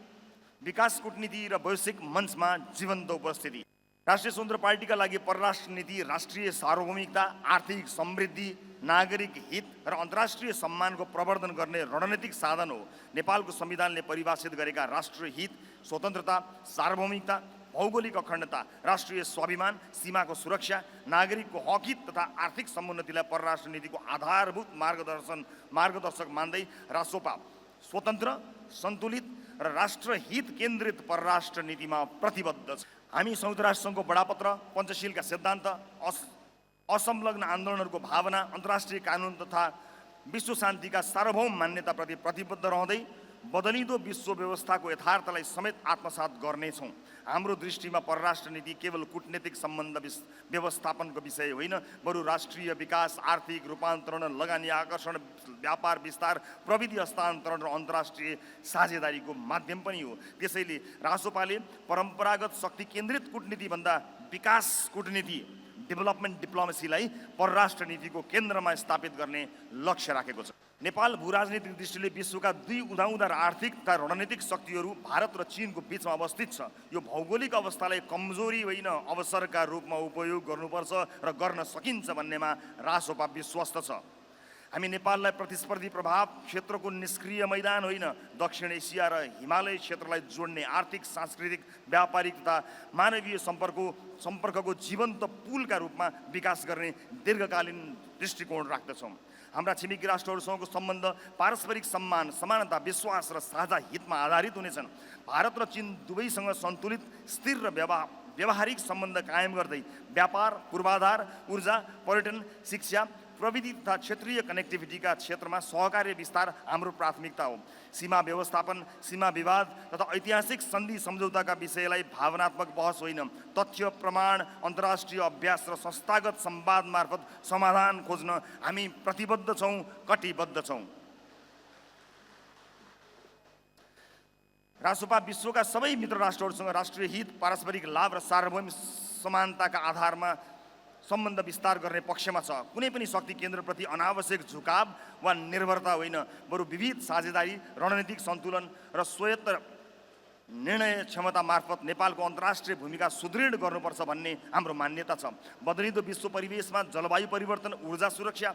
विकास कूटनीति र वैश्विक मञ्चमा जीवन्त उपस्थिति। राष्ट्रिय स्वतन्त्र पार्टीका लागि परराष्ट्र नीति राष्ट्रिय सार्वभौमिकता, आर्थिक समृद्धि, नागरिक हित र अन्तर्राष्ट्रिय सम्मानको प्रवर्धन गर्ने रणनीतिक साधन हो। नेपालको संविधानले परिभाषित गरेका राष्ट्रिय हित, स्वतन्त्रता, सार्वभौमिकता, भौगोलिक अखण्डता, राष्ट्रिय स्वाभिमान, सीमाको सुरक्षा, नागरिकको हक हित तथा आर्थिक समुन्नतिलाई परराष्ट्र नीतिको आधारभूत मार्गदर्शक मान्दै रासोपा स्वतन्त्र, सन्तुलित र राष्ट्रहित केन्द्रित परराष्ट्र नीतिमा प्रतिबद्ध छ। हामी संयुक्त राष्ट्रसङ्घको बडापत्र, पञ्चशीलका सिद्धान्त, असंलग्न आन्दोलनहरूको भावना, अन्तर्राष्ट्रिय कानुन तथा विश्व शान्तिका सार्वभौम मान्यताप्रति प्रतिबद्ध रहँदै बदलिँदो विश्व व्यवस्थाको यथार्थलाई समेत आत्मसात गर्नेछौँ। हाम्रो दृष्टिमा परराष्ट्र नीति केवल कूटनीतिक सम्बन्ध व्यवस्थापनको विषय होइन, बरु राष्ट्रिय विकास, आर्थिक रूपान्तरण, लगानी आकर्षण, व्यापार विस्तार, प्रविधि हस्तान्तरण र अन्तर्राष्ट्रिय साझेदारीको माध्यम पनि हो। त्यसैले रासोपाले परम्परागत शक्ति केन्द्रित कूटनीतिभन्दा विकास कूटनीति, डेभलपमेन्ट डिप्लोमेसीलाई परराष्ट्र नीतिको केन्द्रमा स्थापित गर्ने लक्ष्य राखेको छ। नेपाल भूराजनीतिक दृष्टिले विश्वका दुई उदाउँदा र आर्थिक तथा रणनीतिक शक्तिहरू भारत र चीनको बीचमा अवस्थित छ। यो भौगोलिक अवस्थालाई कमजोरी होइन, अवसरका रूपमा उपयोग गर्नुपर्छ र गर्न सकिन्छ भन्नेमा रासोपा विश्वस्त छ। हामी नेपाललाई प्रतिस्पर्धी प्रभाव क्षेत्रको निष्क्रिय मैदान होइन, दक्षिण एसिया र हिमालय क्षेत्रलाई जोड्ने आर्थिक, सांस्कृतिक, व्यापारिक तथा मानवीय सम्पर्कको जीवन्त पुलका रूपमा विकास गर्ने दीर्घकालीन दृष्टिकोण राख्दछौँ। हाम्रा छिमेकी राष्ट्रहरूसँगको सम्बन्ध पारस्परिक सम्मान, समानता, विश्वास र साझा हितमा आधारित हुनेछन्। भारत र चीन दुवैसँग सन्तुलित, स्थिर र व्यावहारिक सम्बन्ध कायम गर्दै व्यापार, पूर्वाधार, ऊर्जा, पर्यटन, शिक्षा, प्रविधि तथा क्षेत्रीय कनेक्टिभिटीका क्षेत्रमा सहकार्य विस्तार हाम्रो प्राथमिकता हो। सीमा व्यवस्थापन, सीमा विवाद तथा ऐतिहासिक सन्धि सम्झौताका विषयलाई भावनात्मक बहस होइन, तथ्य, प्रमाण, अन्तर्राष्ट्रिय अभ्यास र संस्थागत संवाद मार्फत समाधान खोज्न हामी प्रतिबद्ध छौँ, कटिबद्ध छौँ। रासोपा विश्वका सबै मित्र राष्ट्रहरूसँग राष्ट्रिय हित, पारस्परिक लाभ र सार्वभौम समानताका आधारमा सम्बन्ध विस्तार गर्ने पक्षमा छ। कुनै पनि शक्ति केन्द्रप्रति अनावश्यक झुकाव वा निर्भरता होइन, बरु विविध साझेदारी, रणनीतिक सन्तुलन र स्वायत्त निर्णय क्षमता मार्फत नेपालको अन्तर्राष्ट्रिय भूमिका सुदृढ गर्नुपर्छ भन्ने हाम्रो मान्यता छ। बदलिँदो विश्व परिवेशमा जलवायु परिवर्तन, ऊर्जा सुरक्षा,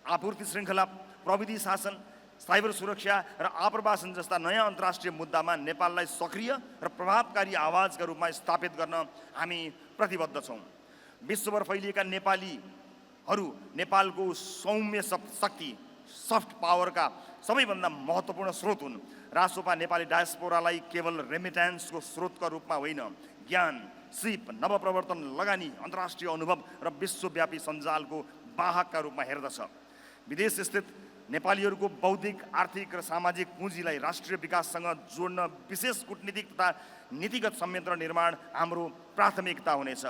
आपूर्ति श्रृङ्खला, प्रविधि शासन, साइबर सुरक्षा र आप्रवासन जस्ता नयाँ अन्तर्राष्ट्रिय मुद्दामा नेपाललाई सक्रिय र प्रभावकारी आवाजका रूपमा स्थापित गर्न हामी प्रतिबद्ध छौँ। विश्वभर फैलिएका नेपालीहरू नेपालको सौम्य शक्ति, सफ्ट पावरका सबैभन्दा महत्त्वपूर्ण स्रोत हुन्। रासोपा नेपाली डायस्पोरालाई केवल रेमिट्यान्सको स्रोतका रूपमा होइन, ज्ञान, सिप, नवप्रवर्तन, लगानी, अन्तर्राष्ट्रिय अनुभव र विश्वव्यापी सञ्जालको वाहकका रूपमा हेर्दछ। विदेश स्थित नेपालीहरूको बौद्धिक, आर्थिक र सामाजिक पुँजीलाई राष्ट्रिय विकाससँग जोड्न विशेष कूटनीतिक तथा नीतिगत संयन्त्र निर्माण हाम्रो प्राथमिकता हुनेछ।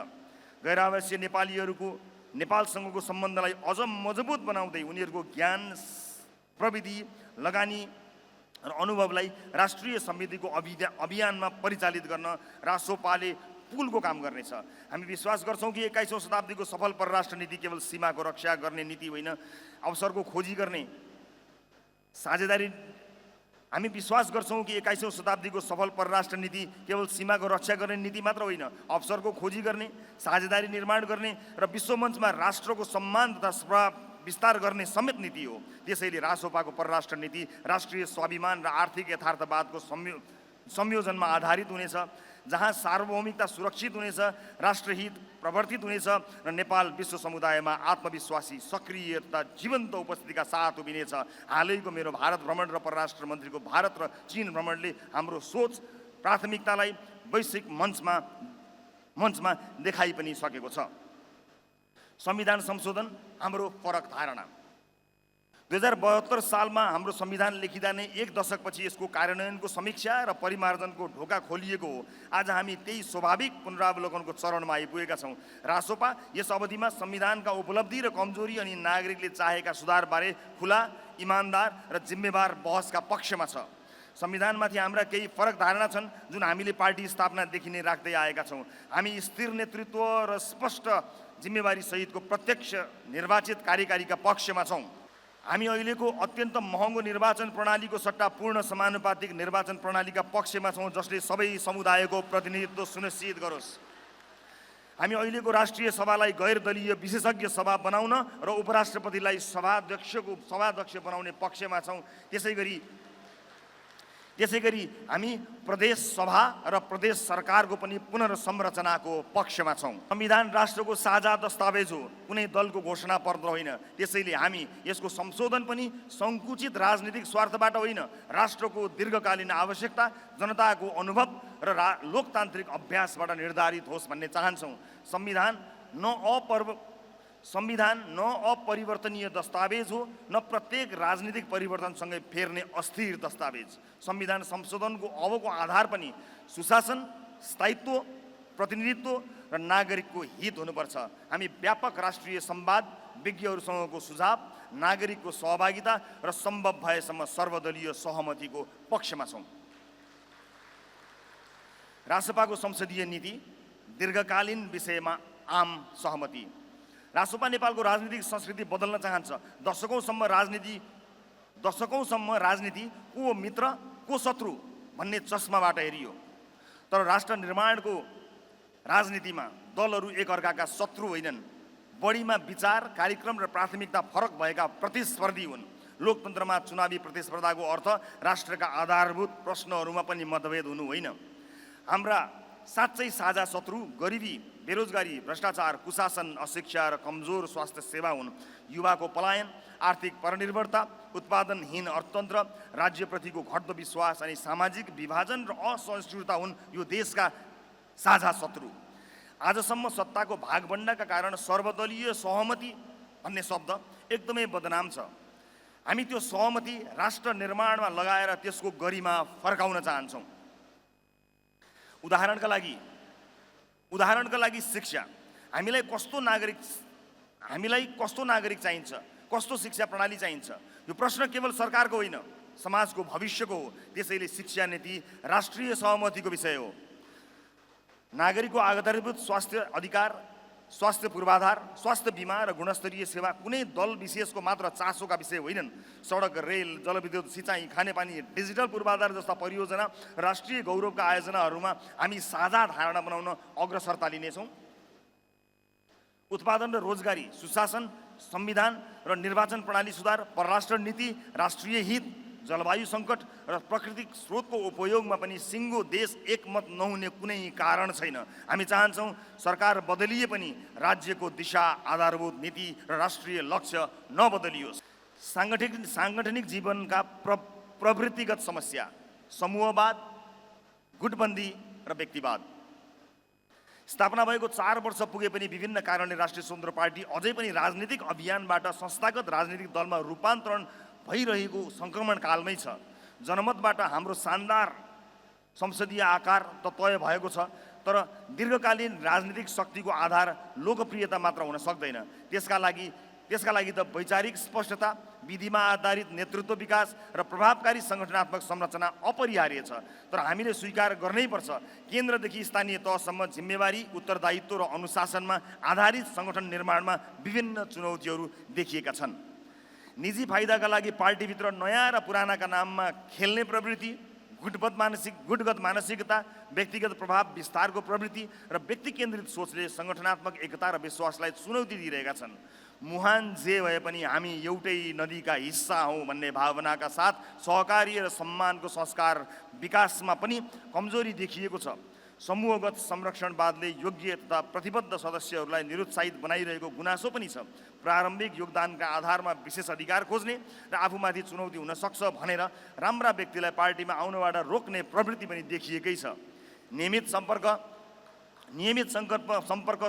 गैर-आवासीय नेपालीहरूको नेपालसँगको सम्बन्धलाई अझ मजबुत बनाउँदै उनीहरूको ज्ञान, प्रविधि, लगानी र अनुभवलाई राष्ट्रिय समृद्धिको अभियानमा परिचालित गर्न रासोपाले पुलको काम गर्नेछ। हामी विश्वास गर्छौँ कि 21औं शताब्दीको सफल परराष्ट्र नीति केवल सीमाको रक्षा गर्ने नीति होइन, अवसरको खोजी गर्ने साझेदारी। हामी विश्वास गर्छौँ कि 21औं शताब्दीको सफल परराष्ट्र नीति केवल सीमाको रक्षा गर्ने नीति मात्र होइन, अवसरको खोजी गर्ने, साझेदारी निर्माण गर्ने र विश्वमञ्चमा राष्ट्रको सम्मान तथा प्रभाव विस्तार गर्ने समेत नीति हो। त्यसैले रासोपाको परराष्ट्र नीति राष्ट्रिय स्वाभिमान र आर्थिक यथार्थवादको संयोजनमा आधारित हुनेछ, जहाँ सार्वभौमिकता सुरक्षित हुनेछ, राष्ट्रहित प्रवर्तित हुनेछ र नेपाल विश्व समुदायमा आत्मविश्वासी, सक्रिय तथा जीवन्त उपस्थितिका साथ उभिनेछ। हालैको मेरो भारत भ्रमण र परराष्ट्र मन्त्रीको भारत र चीन भ्रमणले हाम्रो सोच, प्राथमिकतालाई वैश्विक मञ्चमा देखाइ पनि सकेको छ। संविधान संशोधन हाम्रो फरक धारणा। 2072 सालमा हाम्रो संविधान लेखिँदा नै एक दशकपछि यसको कार्यान्वयनको समीक्षा र परिमार्जनको ढोका खोलिएको हो। आज हामी त्यही स्वाभाविक पुनरावलोकनको चरणमा आइपुगेका छौँ। रासोपा यस अवधिमा संविधानका उपलब्धि र कमजोरी अनि नागरिकले चाहेका सुधारबारे खुला, इमान्दार र जिम्मेवार बहसका पक्षमा छ। संविधानमाथि हाम्रा केही फरक धारणा छन् जुन हामीले पार्टी स्थापनादेखि नै राख्दै आएका छौँ। हामी स्थिर नेतृत्व र स्पष्ट जिम्मेवारी सहितको प्रत्यक्ष निर्वाचित कार्यकारीका पक्षमा छौँ। हामी अहिलेको अत्यन्त महँगो निर्वाचन प्रणालीको सट्टा पूर्ण समानुपातिक निर्वाचन प्रणालीका पक्षमा छौँ, जसले सबै समुदायको प्रतिनिधित्व सुनिश्चित गरोस्। हामी अहिलेको राष्ट्रिय सभालाई गैर दलीय विशेषज्ञ सभा बनाउन र उपराष्ट्रपतिलाई सभाध्यक्ष बनाउने पक्षमा छौँ। त्यसै गरी हामी प्रदेश सभा र प्रदेश सरकारको पनि पुनर्संरचनाको पक्षमा छौँ। संविधान राष्ट्रको साझा दस्तावेज हो, कुनै दलको घोषणा पत्र होइन। त्यसैले हामी यसको संशोधन पनि सङ्कुचित राजनीतिक स्वार्थबाट होइन, राष्ट्रको दीर्घकालीन आवश्यकता, जनताको अनुभव र लोकतान्त्रिक अभ्यासबाट निर्धारित होस् भन्ने चाहन्छौँ। संविधान न अपरिवर्तनीय दस्तावेज हो, न प्रत्येक राजनीतिक परिवर्तनसँगै फेर्ने अस्थिर दस्तावेज। संविधान संशोधनको अबको आधार पनि सुशासन, स्थायित्व, प्रतिनिधित्व र नागरिकको हित हुनुपर्छ। हामी व्यापक राष्ट्रिय संवाद, विज्ञहरूसँगको सुझाव, नागरिकको सहभागिता र सम्भव भएसम्म सर्वदलीय सहमतिको पक्षमा छौँ। रासपाको संसदीय नीति दीर्घकालीन विषयमा आम सहमति। रासपा नेपालको राजनीतिक संस्कृति बदल्न चाहन्छ। दशकौँसम्म राजनीति को मित्र को शत्रु भन्ने चस्माबाट हेरियो, तर राष्ट्र निर्माणको राजनीतिमा दलहरू एकअर्काका शत्रु होइनन्, बढीमा विचार, कार्यक्रम र प्राथमिकता फरक भएका प्रतिस्पर्धी हुन्। लोकतन्त्रमा चुनावी प्रतिस्पर्धाको अर्थ राष्ट्रका आधारभूत प्रश्नहरूमा पनि मतभेद हुनु होइन। हाम्रा साँच्चै साझा शत्रु गरिबी, बेरोजगारी, भ्रष्टाचार, कुशासन, अशिक्षा र कमजोर स्वास्थ्य सेवा हुन्। युवाको पलायन, आर्थिक परनिर्भरता, उत्पादनहीन अर्थतन्त्र, राज्यप्रतिको घट्दो विश्वास अनि सामाजिक विभाजन र असहिष्णुता हुन् यो देशका साझा शत्रु। आजसम्म सत्ताको भागबण्डाका कारण सर्वदलीय सहमति भन्ने शब्द एकदमै बदनाम छ। हामी त्यो सहमति राष्ट्र निर्माणमा लगाएर त्यसको गरिमा फर्काउन चाहन्छौँ। उदाहरणका लागि शिक्षा। हामीलाई कस्तो नागरिक चाहिन्छ, कस्तो शिक्षा प्रणाली चाहिन्छ, यो प्रश्न केवल सरकारको होइन, समाजको भविष्यको हो। त्यसैले शिक्षा नीति राष्ट्रिय सहमतिको विषय हो। नागरिकको आधारभूत स्वास्थ्य अधिकार, स्वास्थ्य पूर्वाधार, स्वास्थ्य बिमा र गुणस्तरीय सेवा कुनै दल विशेषको मात्र चासोका विषय होइनन्। सडक, रेल, जलविद्युत, सिँचाइ, खानेपानी, डिजिटल पूर्वाधार जस्ता परियोजना, राष्ट्रिय गौरवका आयोजनाहरूमा हामी साझा धारणा बनाउन अग्रसरता लिनेछौँ। उत्पादन र रोजगारी, सुशासन, संविधान र निर्वाचन प्रणाली सुधार, परराष्ट्र नीति, राष्ट्रिय हित, जलवायु सङ्कट र प्राकृतिक स्रोतको उपयोगमा पनि सिङ्गो देश एकमत नहुने कुनै कारण छैन। हामी चाहन्छौँ सरकार बदलिए पनि राज्यको दिशा, आधारभूत नीति र राष्ट्रिय लक्ष्य नबदलियोस्। साङ्गठनिक जीवनका प्रवृत्तिगत समस्या, समूहवाद, गुटबन्दी र व्यक्तिवाद। स्थापना भएको 4 वर्ष पुगे पनि विभिन्न कारणले राष्ट्रिय स्वतन्त्र पार्टी अझै पनि राजनीतिक अभियानबाट संस्थागत राजनीतिक दलमा रूपान्तरण भइरहेको सङ्क्रमण कालमै छ। जनमतबाट हाम्रो शानदार संसदीय आकार त तय भएको छ, तर दीर्घकालीन राजनीतिक शक्तिको आधार लोकप्रियता मात्र हुन सक्दैन। त्यसका लागि त वैचारिक स्पष्टता, विधिमा आधारित नेतृत्व विकास र प्रभावकारी सङ्गठनात्मक संरचना अपरिहार्य छ। तर हामीले स्वीकार गर्नै पर्छ, केन्द्रदेखि स्थानीय तहसम्म जिम्मेवारी, उत्तरदायित्व र अनुशासनमा आधारित सङ्गठन निर्माणमा विभिन्न चुनौतीहरू देखिएका छन्। निजी फाइदाका लागि पार्टीभित्र नयाँ र पुरानाका नाममा खेल्ने प्रवृत्ति, गुटगत मानसिकता, व्यक्तिगत प्रभाव विस्तारको प्रवृत्ति र व्यक्ति केन्द्रित सोचले सङ्गठनात्मक एकता र विश्वासलाई चुनौती दिइरहेका छन्। मुहान जे भए पनि हामी एउटै नदीका हिस्सा हौँ भन्ने भावनाका साथ सहकारी र सम्मानको संस्कार विकासमा पनि कमजोरी देखिएको छ। समूहगत संरक्षणवादले योग्य तथा प्रतिबद्ध सदस्यहरूलाई निरुत्साहित बनाइरहेको गुनासो पनि छ। प्रारम्भिक योगदानका आधारमा विशेष अधिकार खोज्ने र आफूमाथि चुनौती हुन सक्छ भनेर राम्रा व्यक्तिलाई पार्टीमा आउनबाट रोक्ने प्रवृत्ति पनि देखिएकै छ। नियमित सम्पर्क,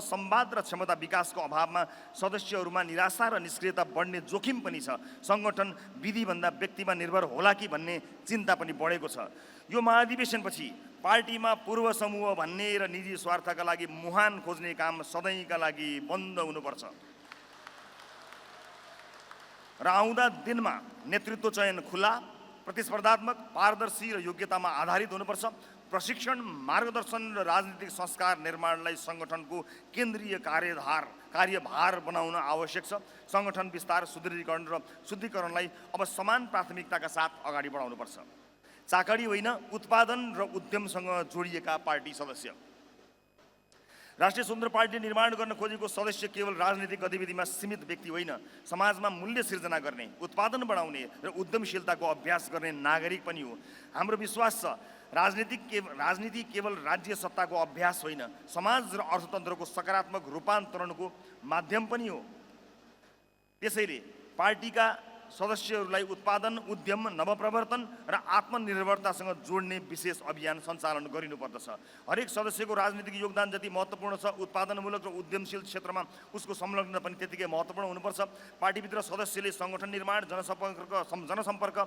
संवाद र क्षमता विकासको अभावमा सदस्यहरूमा निराशा र निष्क्रियता बढ्ने जोखिम पनि छ। सङ्गठन विधिभन्दा व्यक्तिमा निर्भर होला कि भन्ने चिन्ता पनि बढेको छ। यो महाधिवेशनपछि पार्टीमा पूर्व समूह भन्ने र निजी स्वार्थका लागि मुहान खोज्ने काम सधैँका लागि बन्द हुनुपर्छ र आउँदा दिनमा नेतृत्व चयन खुला, प्रतिस्पर्धात्मक, पारदर्शी र योग्यतामा आधारित हुनुपर्छ। प्रशिक्षण, मार्गदर्शन र राजनीतिक संस्कार निर्माणलाई सङ्गठनको केन्द्रीय कार्यभार बनाउन आवश्यक छ। सङ्गठन विस्तार, सुदृढीकरण र शुद्धिकरणलाई अब समान प्राथमिकताका साथ अगाडि बढाउनुपर्छ। चाकडी होइन, उत्पादन र उद्यमसँग जोडिएका पार्टी सदस्य। राष्ट्रिय स्वतन्त्र पार्टी निर्माण गर्न खोजेको सदस्य केवल राजनीतिक गतिविधिमा सीमित व्यक्ति होइन, समाजमा मूल्य सिर्जना गर्ने, उत्पादन बढाउने र उद्यमशीलताको अभ्यास गर्ने नागरिक पनि हो। हाम्रो विश्वास छ राजनीति केवल राज्य सत्ताको अभ्यास होइन, समाज र अर्थतन्त्रको सकारात्मक रूपान्तरणको माध्यम पनि हो। त्यसैले पार्टीका सदस्यहरूलाई उत्पादन, उद्यम, नवप्रवर्तन र आत्मनिर्भरतासँग जोड्ने विशेष अभियान सञ्चालन गरिनुपर्दछ। हरेक सदस्यको राजनीतिक योगदान जति महत्त्वपूर्ण छ, उत्पादनमूलक र उद्यमशील क्षेत्रमा उसको संलग्न पनि त्यतिकै महत्त्वपूर्ण हुनुपर्छ। पार्टीभित्र सदस्यले सङ्गठन निर्माण, जनसम्पर्क,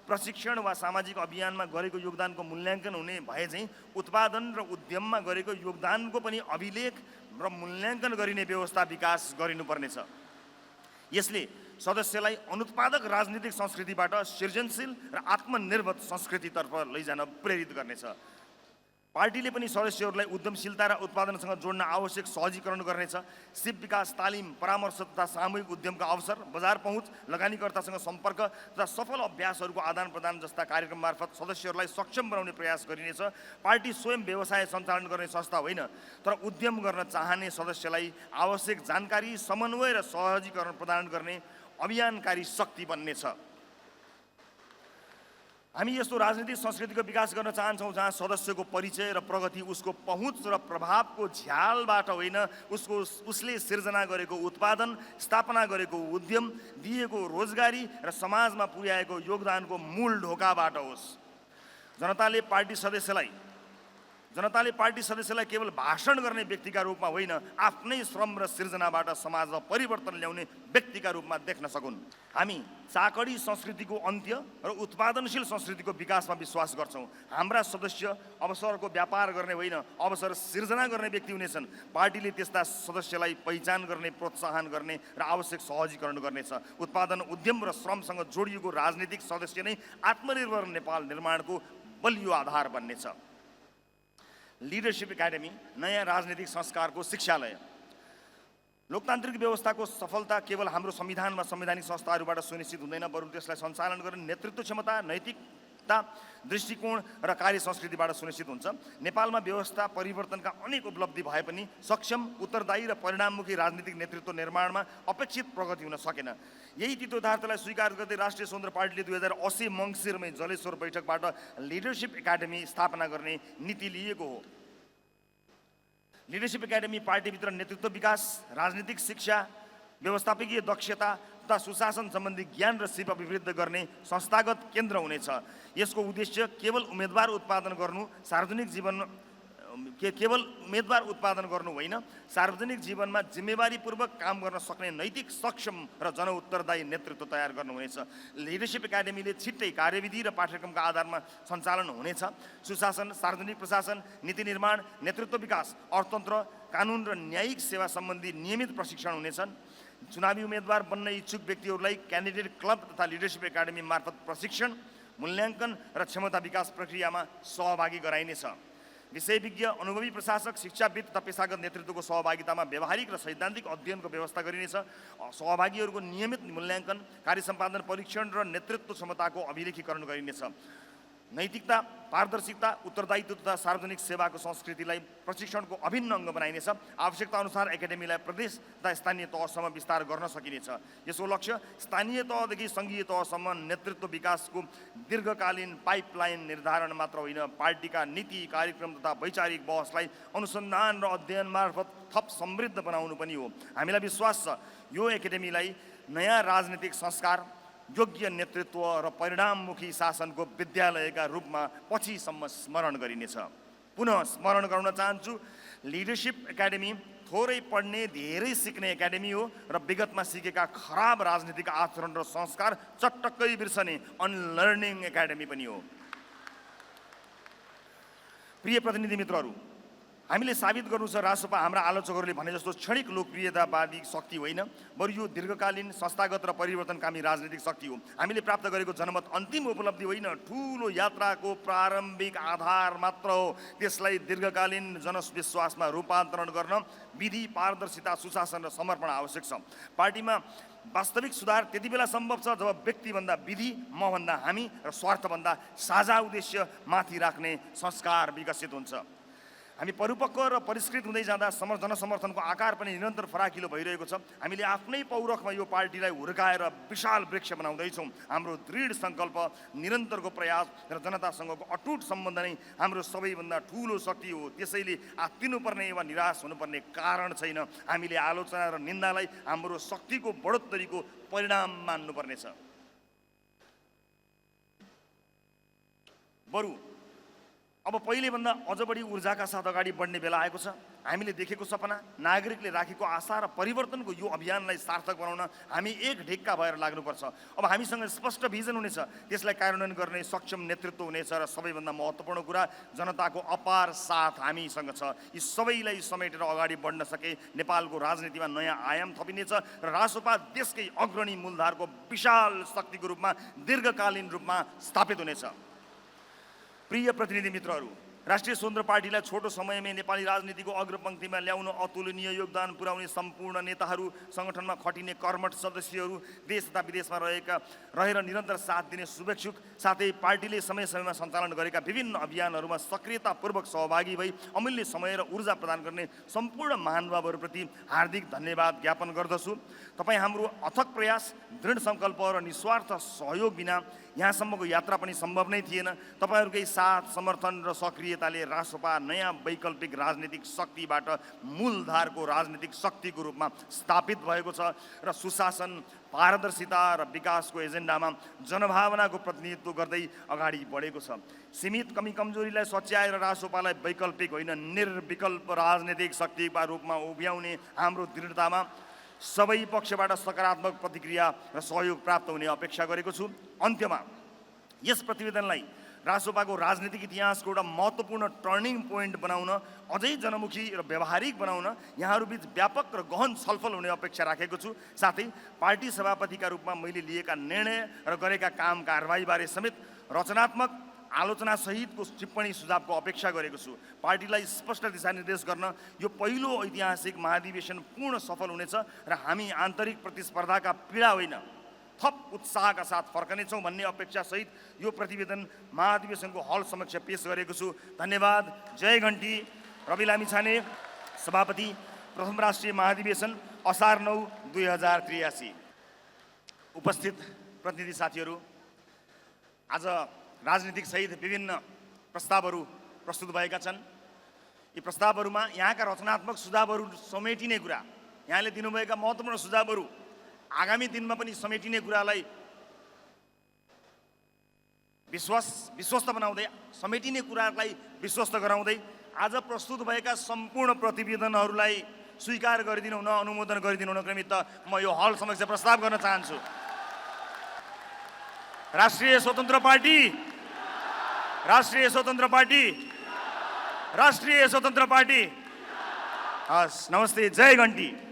प्रशिक्षण वा सामाजिक अभियानमा गरेको योगदानको मूल्याङ्कन हुने भए चाहिँ उत्पादन र उद्यममा गरेको योगदानको पनि अभिलेख र मूल्याङ्कन गरिने व्यवस्था विकास गरिनुपर्नेछ। यसले सदस्यलाई अनुत्पादक राजनीतिक संस्कृतिबाट सृजनशील र आत्मनिर्भर संस्कृतितर्फ लैजान प्रेरित गर्नेछ। पार्टीले पनि सदस्यहरूलाई उद्यमशीलता र उत्पादनसँग जोड्न आवश्यक सहजीकरण गर्नेछ। सिप विकास तालिम, परामर्श तथा सामूहिक उद्यमका अवसर, बजार पहुँच, लगानीकर्तासँग सम्पर्क तथा सफल अभ्यासहरूको आदान प्रदान जस्ता कार्यक्रम मार्फत सदस्यहरूलाई सक्षम बनाउने प्रयास गरिनेछ। पार्टी स्वयं व्यवसाय सञ्चालन गर्ने संस्था होइन, तर उद्यम गर्न चाहने सदस्यलाई आवश्यक जानकारी, समन्वय र सहजीकरण प्रदान गर्ने अभियानकारी शक्ति बन्नेछ। हामी यस्तो राजनीतिक संस्कृतिको विकास गर्न चाहन्छौँ जहाँ सदस्यको परिचय र प्रगति उसको पहुँच र प्रभावको झ्यालबाट होइन, उसले सिर्जना गरेको उत्पादन, स्थापना गरेको उद्यम, दिएको रोजगारी र समाजमा पुर्याएको योगदानको मूल ढोकाबाट होस्। जनताले पार्टी सदस्यलाई केवल भाषण गर्ने व्यक्तिका रूपमा होइन, आफ्नै श्रम र सिर्जनाबाट समाजमा परिवर्तन ल्याउने व्यक्तिका रूपमा देख्न सकुन्। हामी चाकडी संस्कृतिको अन्त्य र उत्पादनशील संस्कृतिको विकासमा विश्वास गर्छौँ। हाम्रा सदस्य अवसरको व्यापार गर्ने होइन, अवसर सिर्जना गर्ने व्यक्ति हुनेछन्। पार्टीले त्यस्ता सदस्यलाई पहिचान गर्ने, प्रोत्साहन गर्ने र आवश्यक सहजीकरण गर्नेछ। उत्पादन, उद्यम र श्रमसँग जोडिएको राजनीतिक सदस्य नै आत्मनिर्भर नेपाल निर्माणको बलियो आधार बन्नेछ। लिडरसिप एकाडेमी नयाँ राजनीतिक संस्कारको शिक्षालय। लोकतान्त्रिक व्यवस्थाको सफलता केवल हाम्रो संविधानमा संवैधानिक संस्थाहरूबाट सुनिश्चित हुँदैन, बरु त्यसलाई सञ्चालन गर्ने नेतृत्व क्षमता, नैतिकता, दृष्टिकोण र कार्य संस्कृतिबाट सुनिश्चित हुन्छ। नेपालमा व्यवस्था परिवर्तनका अनेक उपलब्धि भए पनि सक्षम, उत्तरदायी र परिणाममुखी राजनीतिक नेतृत्व निर्माणमा अपेक्षित प्रगति हुन सकेन। यही तितोदार्थलाई स्वीकार गर्दै राष्ट्रिय स्वतन्त्र पार्टीले 2080 मङ्सिरमै जलेश्वर बैठकबाट लिडरसिप एकाडेमी स्थापना गर्ने नीति लिएको हो। लिडरसिप एकाडेमी पार्टीभित्र नेतृत्व विकास, राजनीतिक शिक्षा, व्यवस्थापकीय दक्षता तथा सुशासन सम्बन्धी ज्ञान र सिप अभिवृद्धि गर्ने संस्थागत केन्द्र हुनेछ। यसको उद्देश्य केवल उम्मेदवार उत्पादन गर्नु होइन, सार्वजनिक जीवनमा जिम्मेवारीपूर्वक काम गर्न सक्ने नैतिक, सक्षम र जनउत्तरदायी नेतृत्व तयार गर्नु हुनेछ। लिडरसिप एकाडेमीले छिट्टै कार्यविधि र पाठ्यक्रमका आधारमा सञ्चालन हुनेछ। सुशासन, सार्वजनिक प्रशासन, नीति निर्माण, नेतृत्व विकास, अर्थतन्त्र, कानुन र न्यायिक सेवा सम्बन्धी नियमित प्रशिक्षण हुनेछन्। चुनावी उम्मेदवार बन्न इच्छुक व्यक्तिहरूलाई क्यान्डिडेट क्लब तथा लिडरसिप एकाडेमी मार्फत प्रशिक्षण, मूल्याङ्कन र क्षमता विकास प्रक्रियामा सहभागी गराइनेछ। विषयविज्ञ, अनुभवी प्रशासक, शिक्षाविद तथा पेशागत नेतृत्वको सहभागितामा व्यावहारिक र सैद्धान्तिक अध्ययनको व्यवस्था गरिनेछ। सहभागीहरूको नियमित मूल्याङ्कन, कार्य सम्पादन परीक्षण र नेतृत्व क्षमताको अभिलेखीकरण गरिनेछ। नैतिकता, पारदर्शिता, उत्तरदायित्व तथा सार्वजनिक सेवाको संस्कृतिलाई प्रशिक्षणको अभिन्न अङ्ग बनाइनेछ। आवश्यकता अनुसार एकाडेमीलाई प्रदेश तथा स्थानीय तहसम्म विस्तार गर्न सकिनेछ। यसको लक्ष्य स्थानीय तहदेखि सङ्घीय तहसम्म नेतृत्व विकासको दीर्घकालीन पाइपलाइन निर्धारण मात्र होइन, पार्टीका नीति, कार्यक्रम तथा वैचारिक बहसलाई अनुसन्धान र अध्ययन मार्फत थप समृद्ध बनाउनु पनि हो। हामीलाई विश्वास छ यो एकाडेमीलाई नयाँ राजनीतिक संस्कार, योग्य नेतृत्व र परिणाममुखी शासनको विद्यालयका रूपमा पछिसम्म स्मरण गरिनेछ। पुनः स्मरण गराउन चाहन्छु, लिडरसिप एकाडेमी थोरै पढ्ने, धेरै सिक्ने एकाडेमी हो र विगतमा सिकेका खराब राजनीतिक आचरण र संस्कार चटक्कै बिर्सने अनलर्निङ एकाडेमी पनि हो। प्रिय प्रतिनिधि मित्रहरू, हामीले साबित गर्नु छ रासोपा हाम्रा आलोचकहरूले भने जस्तो क्षणिक लोकप्रियतावादी शक्ति होइन, बरु यो दीर्घकालीन संस्थागत र परिवर्तनकामी राजनीतिक शक्ति हो। हामीले प्राप्त गरेको जनमत अन्तिम उपलब्धि होइन, ठूलो यात्राको प्रारम्भिक आधार मात्र हो। त्यसलाई दीर्घकालीन जनविश्वासमा रूपान्तरण गर्न विधि, पारदर्शिता, सुशासन र समर्पण आवश्यक छ। पार्टीमा वास्तविक सुधार त्यति बेला सम्भव छ जब व्यक्तिभन्दा विधि, मभन्दा हामी र स्वार्थभन्दा साझा उद्देश्य माथि राख्ने संस्कार विकसित हुन्छ। हामी परिपक्व र परिष्कृत हुँदै जाँदा जनसमर्थनको आकार पनि निरन्तर फराकिलो भइरहेको छ। हामीले आफ्नै पौरखमा यो पार्टीलाई हुर्काएर विशाल वृक्ष बनाउँदैछौँ। हाम्रो दृढ सङ्कल्प, निरन्तरको प्रयास र जनतासँगको अटुट सम्बन्ध नै हाम्रो सबैभन्दा ठुलो शक्ति हो। त्यसैले आत्तिनुपर्ने वा निराश हुनुपर्ने कारण छैन। हामीले आलोचना र निन्दालाई हाम्रो शक्तिको बढोत्तरीको परिणाम मान्नुपर्नेछ। बरु अब पहिलेभन्दा अझ बढी ऊर्जाका साथ अगाडि बढ्ने बेला आएको छ। हामीले देखेको सपना, नागरिकले राखेको आशा र परिवर्तनको यो अभियानलाई सार्थक बनाउन हामी एक ढिक्का भएर लाग्नुपर्छ। अब हामीसँग स्पष्ट भिजन हुनेछ, त्यसलाई कार्यान्वयन गर्ने सक्षम नेतृत्व हुनेछ र सबैभन्दा महत्त्वपूर्ण कुरा जनताको अपार साथ हामीसँग छ। यी सबैलाई समेटेर अगाडि बढ्न सके नेपालको राजनीतिमा नयाँ आयाम थपिनेछ र रासोपा देशकै अग्रणी मूलधारको विशाल शक्तिको रूपमा दीर्घकालीन रूपमा स्थापित हुनेछ। प्रिय प्रतिनिधि मित्रहरू, राष्ट्रिय स्वतन्त्र पार्टीलाई छोटो समयमै नेपाली राजनीतिको अग्रपङ्क्तिमा ल्याउन अतुलनीय योगदान पुर्याउने सम्पूर्ण नेताहरू, सङ्गठनमा खटिने कर्मठ सदस्यहरू, देश तथा विदेशमा रहेर निरन्तर साथ दिने शुभेच्छुक, साथै पार्टीले समय समयमा सञ्चालन गरेका विभिन्न अभियानहरूमा सक्रियतापूर्वक सहभागी भई अमूल्य समय र ऊर्जा प्रदान गर्ने सम्पूर्ण महानुभावहरूप्रति हार्दिक धन्यवाद ज्ञापन गर्दछु। तपाईँ हाम्रो अथक प्रयास, दृढ सङ्कल्प र निस्वार्थ सहयोग बिना यहाँसम्मको यात्रा पनि सम्भव नै थिएन। तपाईँहरूकै साथ, समर्थन र सक्रियताले रासोपा नयाँ वैकल्पिक राजनीतिक शक्तिबाट मूलधारको राजनीतिक शक्तिको रूपमा स्थापित भएको छ र सुशासन, पारदर्शिता र विकासको एजेन्डामा जनभावनाको प्रतिनिधित्व गर्दै अगाडि बढेको छ। सीमित कमी कमजोरीलाई सच्याएर रासोपालाई वैकल्पिक होइन, निर्विकल्प राजनीतिक शक्तिका रूपमा उभ्याउने हाम्रो दृढतामा सबै पक्षबाट सकारात्मक प्रतिक्रिया र सहयोग प्राप्त हुने अपेक्षा गरेको छु। अन्त्यमा यस प्रतिवेदनलाई रासोपाको राजनीतिक इतिहासको एउटा महत्त्वपूर्ण टर्निङ पोइन्ट बनाउन, अझै जनमुखी र व्यावहारिक बनाउन यहाँहरूबीच व्यापक र गहन छलफल हुने अपेक्षा राखेको छु। साथै पार्टी सभापतिका रूपमा मैले लिएका निर्णय र गरेका काम कारबाहीबारे समेत रचनात्मक आलोचना सहितको टिप्पणी सुझावको अपेक्षा गरेको छु। पार्टीलाई स्पष्ट दिशानिर्देश गर्न यो पहिलो ऐतिहासिक महाधिवेशन पूर्ण सफल हुनेछ र हामी आन्तरिक प्रतिस्पर्धाका पीडा होइन, थप उत्साहका साथ फर्कनेछौँ भन्ने अपेक्षासहित यो प्रतिवेदन महाधिवेशनको हल समक्ष पेश गरेको छु। धन्यवाद। जय घन्टी। रवि लामिछाने, सभापति, प्रथम राष्ट्रिय महाधिवेशन, असार 9, 2083। उपस्थित प्रतिनिधि साथीहरू, आज राजनीतिक सहित विभिन्न प्रस्तावहरू प्रस्तुत भएका छन्। यी प्रस्तावहरूमा यहाँका रचनात्मक सुझावहरू समेटिने कुरा, यहाँले दिनुभएका महत्त्वपूर्ण सुझावहरू आगामी दिनमा पनि समेटिने कुरालाई विश्वस्त बनाउँदै, समेटिने कुरालाई विश्वस्त गराउँदै आज प्रस्तुत भएका सम्पूर्ण प्रतिवेदनहरूलाई स्वीकार गरिदिनु हुन, अनुमोदन गरिदिनु हुनको निमित्त म यो हल समक्ष प्रस्ताव गर्न चाहन्छु। राष्ट्रिय स्वतन्त्र पार्टी, राष्ट्रिय स्वतन्त्र पार्टी, राष्ट्रिय स्वतन्त्र पार्टी। हस्, नमस्ते। जय घन्टी।